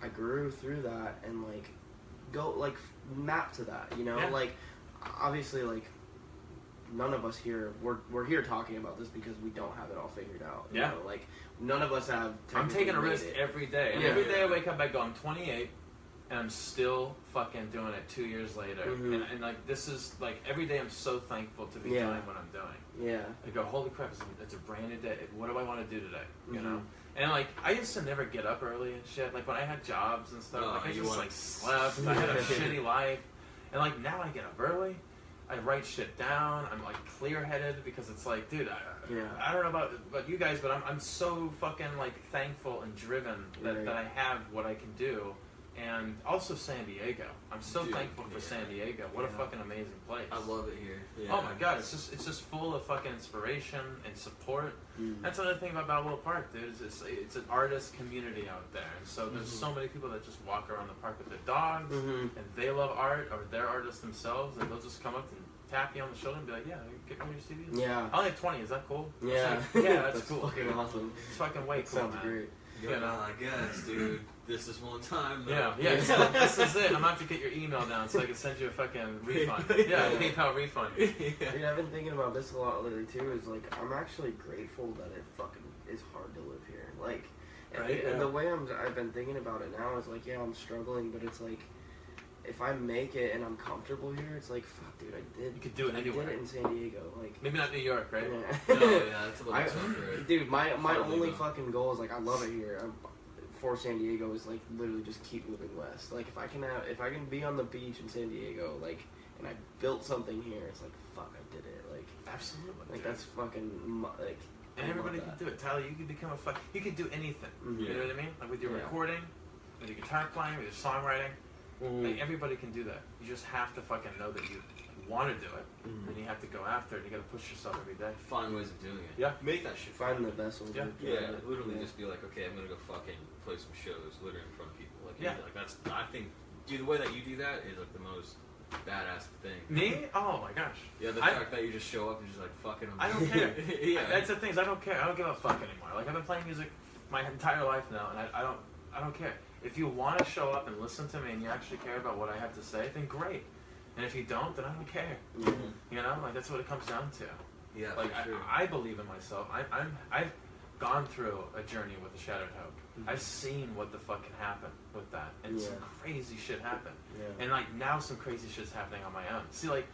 I grew through that, and like go like map to that, you know. Yeah. Like obviously like none of us here we're here talking about this because we don't have it all figured out, you Yeah. know? Like none of us have I'm taking a technically risk made it. every day. And Yeah. every day I wake up, I go, I'm 28, and I'm still fucking doing it 2 years later. Mhm. And like, this is, like, every day I'm so thankful to be Yeah. doing what I'm doing. Yeah. I go, holy crap, it's a brand new day. What do I want to do today? You Mhm. know? And, like, I used to never get up early and shit. Like, when I had jobs and stuff, Oh, like, I you just, want- like, slept. I had a shitty life. And, like, now I get up early. I write shit down. I'm, like, clear-headed because it's like, dude, Yeah. I don't know about you guys, but I'm so fucking like thankful and driven that, Right. that I have what I can do And also San Diego. I'm so Dude, thankful for San Diego. What a fucking amazing place. I love it here. Yeah. Oh my god, it's just full of fucking inspiration and support. That's another thing about Balboa Park, dude. It's an artist community out there, and so there's so many people that just walk around the park with their dogs, and they love art, or they're artists themselves, and they'll just come up and tap you on the shoulder and be like, "Yeah, get me your CDs." Yeah. I only have 20. Is that cool? Yeah. Like, yeah, that's cool. Fucking awesome. It's fucking way That cool, sounds man. great. You know? I guess, dude. This is one time. Yeah, Though. yeah. This is it. I'm gonna have to get your email down so I can send you a fucking refund. Yeah, PayPal refund. Dude, I've been thinking about this a lot lately too. Is like I'm actually grateful that it fucking is hard to live here. Like, and the way I've been thinking about it now is like, yeah, I'm struggling, but it's like, if I make it and I'm comfortable here, it's like, fuck, dude, I did. You could do it anywhere. I did it in San Diego, like. Maybe not New York, right? Yeah. Oh yeah, that's a little tougher. Dude, my Hardly only though. fucking goal is like I love it here. For San Diego is like literally just keep moving west. Like if I can be on the beach in San Diego, like, and I built something here, it's like fuck, I did it. Like Absolutely. like dude. that's fucking like. And everybody can do it. Tyler, you can become you can do anything. Mhm. You know what I mean? Like with your Yeah. recording, with your guitar playing, with your songwriting. Mhm. Like everybody can do that. You just have to fucking know that you want to do it, and you have to go after it. You got to push yourself every day. Find ways of doing it. Yeah. Make that shit. Find the vessel. Yeah. dude. Yeah, literally Yeah. just be like, okay, I'm gonna go fucking play some shows, literally in front of people. Like, Yeah. like that's. I think, dude, the way that you do that is like the most badass thing. Me? Oh my gosh. Yeah, the fact that you just show up and just like fucking. I don't care. Yeah. That's the thing. Is I don't care. I don't give a fuck anymore. Like I've been playing music my entire life now, and I don't care. If you want to show up and listen to me, and you actually care about what I have to say, then great. And if you don't, then I don't care. Mhm. You know, like that's what it comes down to. Yeah, Like for sure. I believe in myself. I've gone through a journey with the Shattered Hope. I've seen what the fuck can happen with that, and some crazy shit happened. Yeah. And like now, some crazy shit's happening on my own. See, like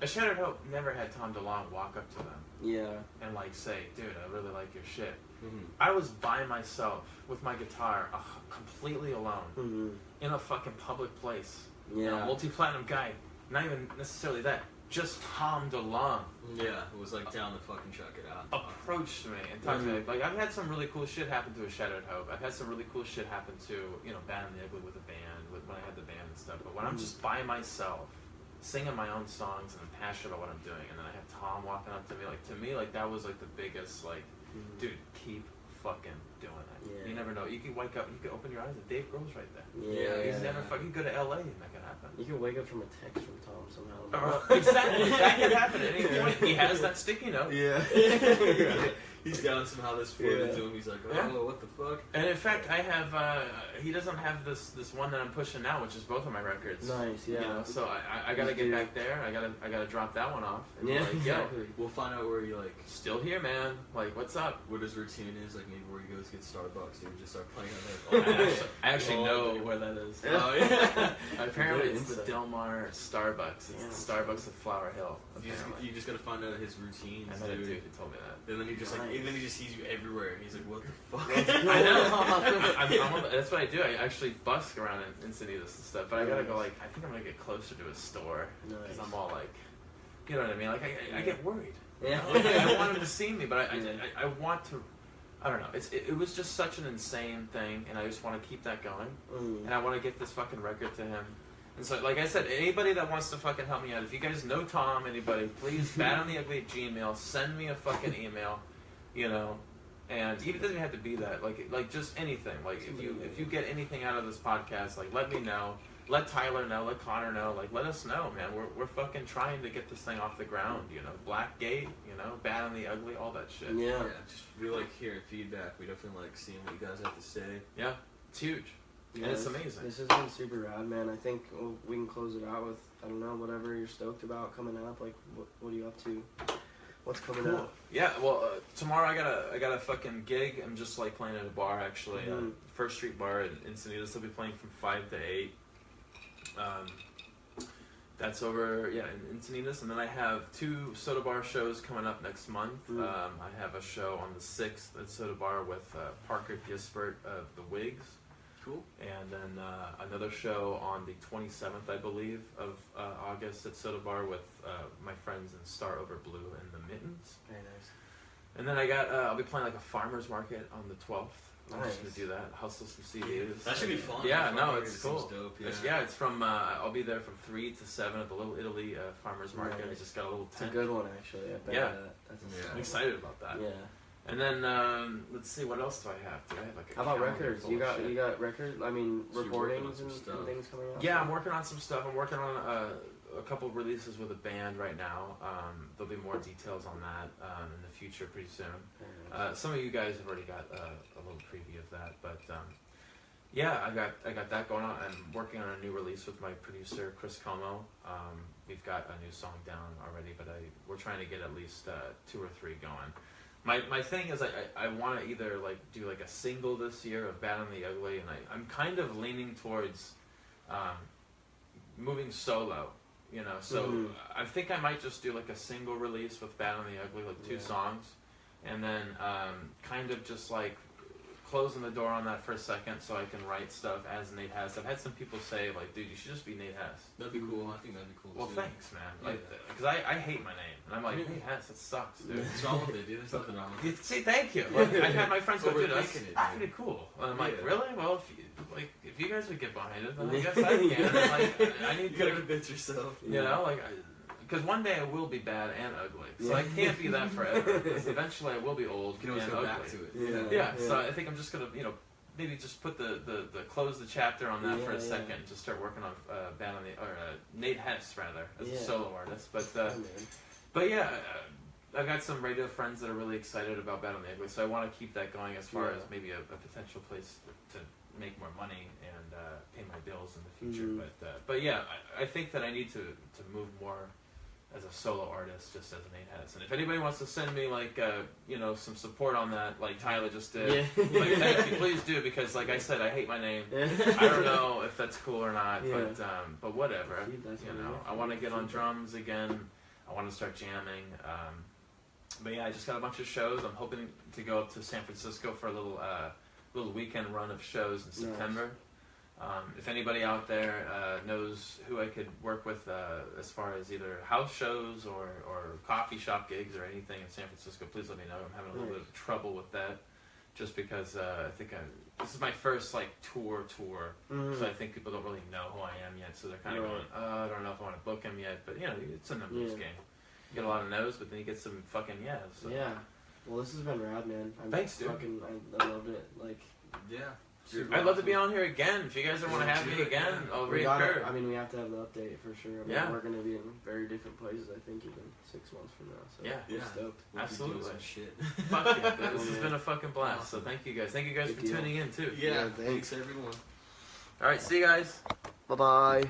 a Shattered Hope never had Tom DeLonge walk up to them Yeah. and like say, "Dude, I really like your shit." Mhm. I was by myself with my guitar, completely alone, Mhm. in a fucking public place. Yeah. And a multi-platinum guy, not even necessarily that, just Tom DeLonge Yeah, it was like down the fucking chuck it out. approached me and talked to me. Like I've had some really cool shit happen to a Shattered Hope. I've had some really cool shit happen to, you know, Bad and the Ugly with a band, when I had the band and stuff. But when I'm just by myself, singing my own songs and I'm passionate about what I'm doing, and then I have Tom walking up to me, like that was like the biggest, like, dude, keep fucking doing that. Yeah. You never know. You could wake up, you could open your eyes and Dave Grohl's right there. Yeah. He's never fucking go to LA and that can happen. You can wake up from a text from Tom somehow. Exactly. That can happen at any point. He has that sticky note. Yeah. He's down somehow this forwarded to him. He's like, oh, Yeah. what the fuck? And in fact, I have. He doesn't have this one that I'm pushing now, which is both of my records. Nice. Yeah. You know, so I gotta get back there. I gotta drop that one off. And be Yeah. like, yo, Exactly. We'll find out where he like, still here, man. Like, what's up? what his routine is, like maybe where he goes get Starbucks, dude, just start playing on there. I actually Oh, know dude. where that is. Oh yeah. Apparently, Good it's the insight. Del Mar Starbucks. It's Yeah. the Starbucks of Flower Hill. Apparently. You just gotta find out his routines, I met a dude. dude who told me that. And then he just like, Nice. and then he just sees you everywhere. He's like, what the fuck? I know. That's what I do. I actually busk around in Encinitas and stuff. But I gotta go. Like, I think I'm gonna get closer to a store because Nice. I'm all like, you know what I mean? Like, I get worried. Yeah. Like, I don't want him to see me, but I want to. I don't know. It was just such an insane thing, and I just want to keep that going. And I want to get this fucking record to him. And so, like I said, anybody that wants to fucking help me out, if you guys know Tom, anybody, please, badontheugly at Gmail, send me a fucking email, you know. And even doesn't have to be that, like just anything. Like if you get anything out of this podcast, like let me know, let Tyler know, let Connor know, like let us know, man. We're fucking trying to get this thing off the ground, you know. Black Gate, you know, Bad and the Ugly, all that shit. Yeah. Yeah, just we like hearing feedback. We definitely like seeing what you guys have to say. Yeah, it's huge. Yeah, And it's this- amazing. This has been super rad, man. I think we can close it out with, I don't know, whatever you're stoked about coming up. Like, what are you up to? What's coming Cool. up? Yeah, well, tomorrow I got a fucking gig. I'm just like playing at a bar actually, First Street Bar in Encinitas. I'll be playing from 5 to 8. That's over, in Encinitas, and then I have 2 Soda Bar shows coming up next month. I have a show on the 6th at Soda Bar with Parker Gispert of the Wigs. Cool. And then another show on the 27th, I believe, of August at Soda Bar with my friends in Star Over Blue and the Mittens. Very nice. And then I'll be playing like a farmer's market on the 12th I'm just gonna do that. Hustle some CDs. That should be fun. Yeah, no, Market it's cool. seems dope, It's from. I'll be there from 3 to 7 at the Little Italy Farmers Market. Nice. I just got a little It's a tent. good one, actually. I bet Yeah. That's I'm excited about that. Yeah. And then let's see, what else do I have? Do I have like a How about calendar records? full You of got shit? records? I mean, So you're working on recordings some and stuff. things coming out? Yeah, I'm working on some stuff. I'm working on a couple releases with a band right now. There'll be more details on that in the future pretty soon. Some of you guys have already got a little preview of that, but yeah, I got that going on. I'm working on a new release with my producer Chris Como. We've got a new song down already, but we're trying to get at least 2 or 3 going. My thing is I want to either like do like a single this year of Bad and the Ugly, and I'm kind of leaning towards moving solo. You know, so I think I might just do like a single release with Bad and the Ugly, like 2 songs, and then kind of just like closing the door on that for a second so I can write stuff as Nate Hess. I've had some people say like, dude, you should just be Nate Hess. That'd be cool. I think that'd be cool. Well, too. thanks, man. Like, because I hate my name, and I'm like, Nate Hess, it sucks, dude. What's wrong with it, dude? There's nothing wrong with it. See, thank you. Like, I've had my friends go, dude, that's Overthinking it, pretty dude. cool. And I'm like, Yeah. really? Well, if you guys would get behind it, then I guess I can. And like, I need You gotta to, convince yourself. you know, like, because one day I will be bad and ugly, so I can't be that forever. Because eventually I will be old You can always and go ugly. back to it. Yeah, so I think I'm just gonna, maybe just put the close the chapter on that for a second. Just start working on Bad on the Nate Hess rather as a solo artist. But yeah, I've got some radio friends that are really excited about Bad on the Ugly, so I want to keep that going as far as maybe a potential place to make more money and pay my bills in the future. But yeah, I think that I need to move more as a solo artist, just as Nate Hess. And if anybody wants to send me like some support on that, like Tyler just did, like thank you, please do, because like I said, I hate my name. I don't know if that's cool or not, but whatever. I want to get on drums again. I want to start jamming. But yeah, I just got a bunch of shows. I'm hoping to go up to San Francisco for a little weekend run of shows in September. If anybody out there knows who I could work with as far as either house shows or coffee shop gigs or anything in San Francisco, please let me know. I'm having a little bit of trouble with that, just because I think this is my first like tour, so I think people don't really know who I am yet. So they're kind of going, I don't know if I want to book him yet, but it's a numbers game. You get a lot of no's, but then you get some fucking yeahs. So. Yeah. Well, this has been rad, man. Thanks, dude. I loved it. Like, I'd love to be on here again. If you guys want to have me again, I'll reoccur. I mean, we have to have the update for sure. I mean, we're going to be in very different places, I think, even 6 months from now. So yeah. Stoked. Absolutely. Shit. Fuck yeah. This has been a fucking blast. So thank you guys. Thank you guys for tuning in, too. Yeah, thanks everyone. All right, see you guys. Bye-bye.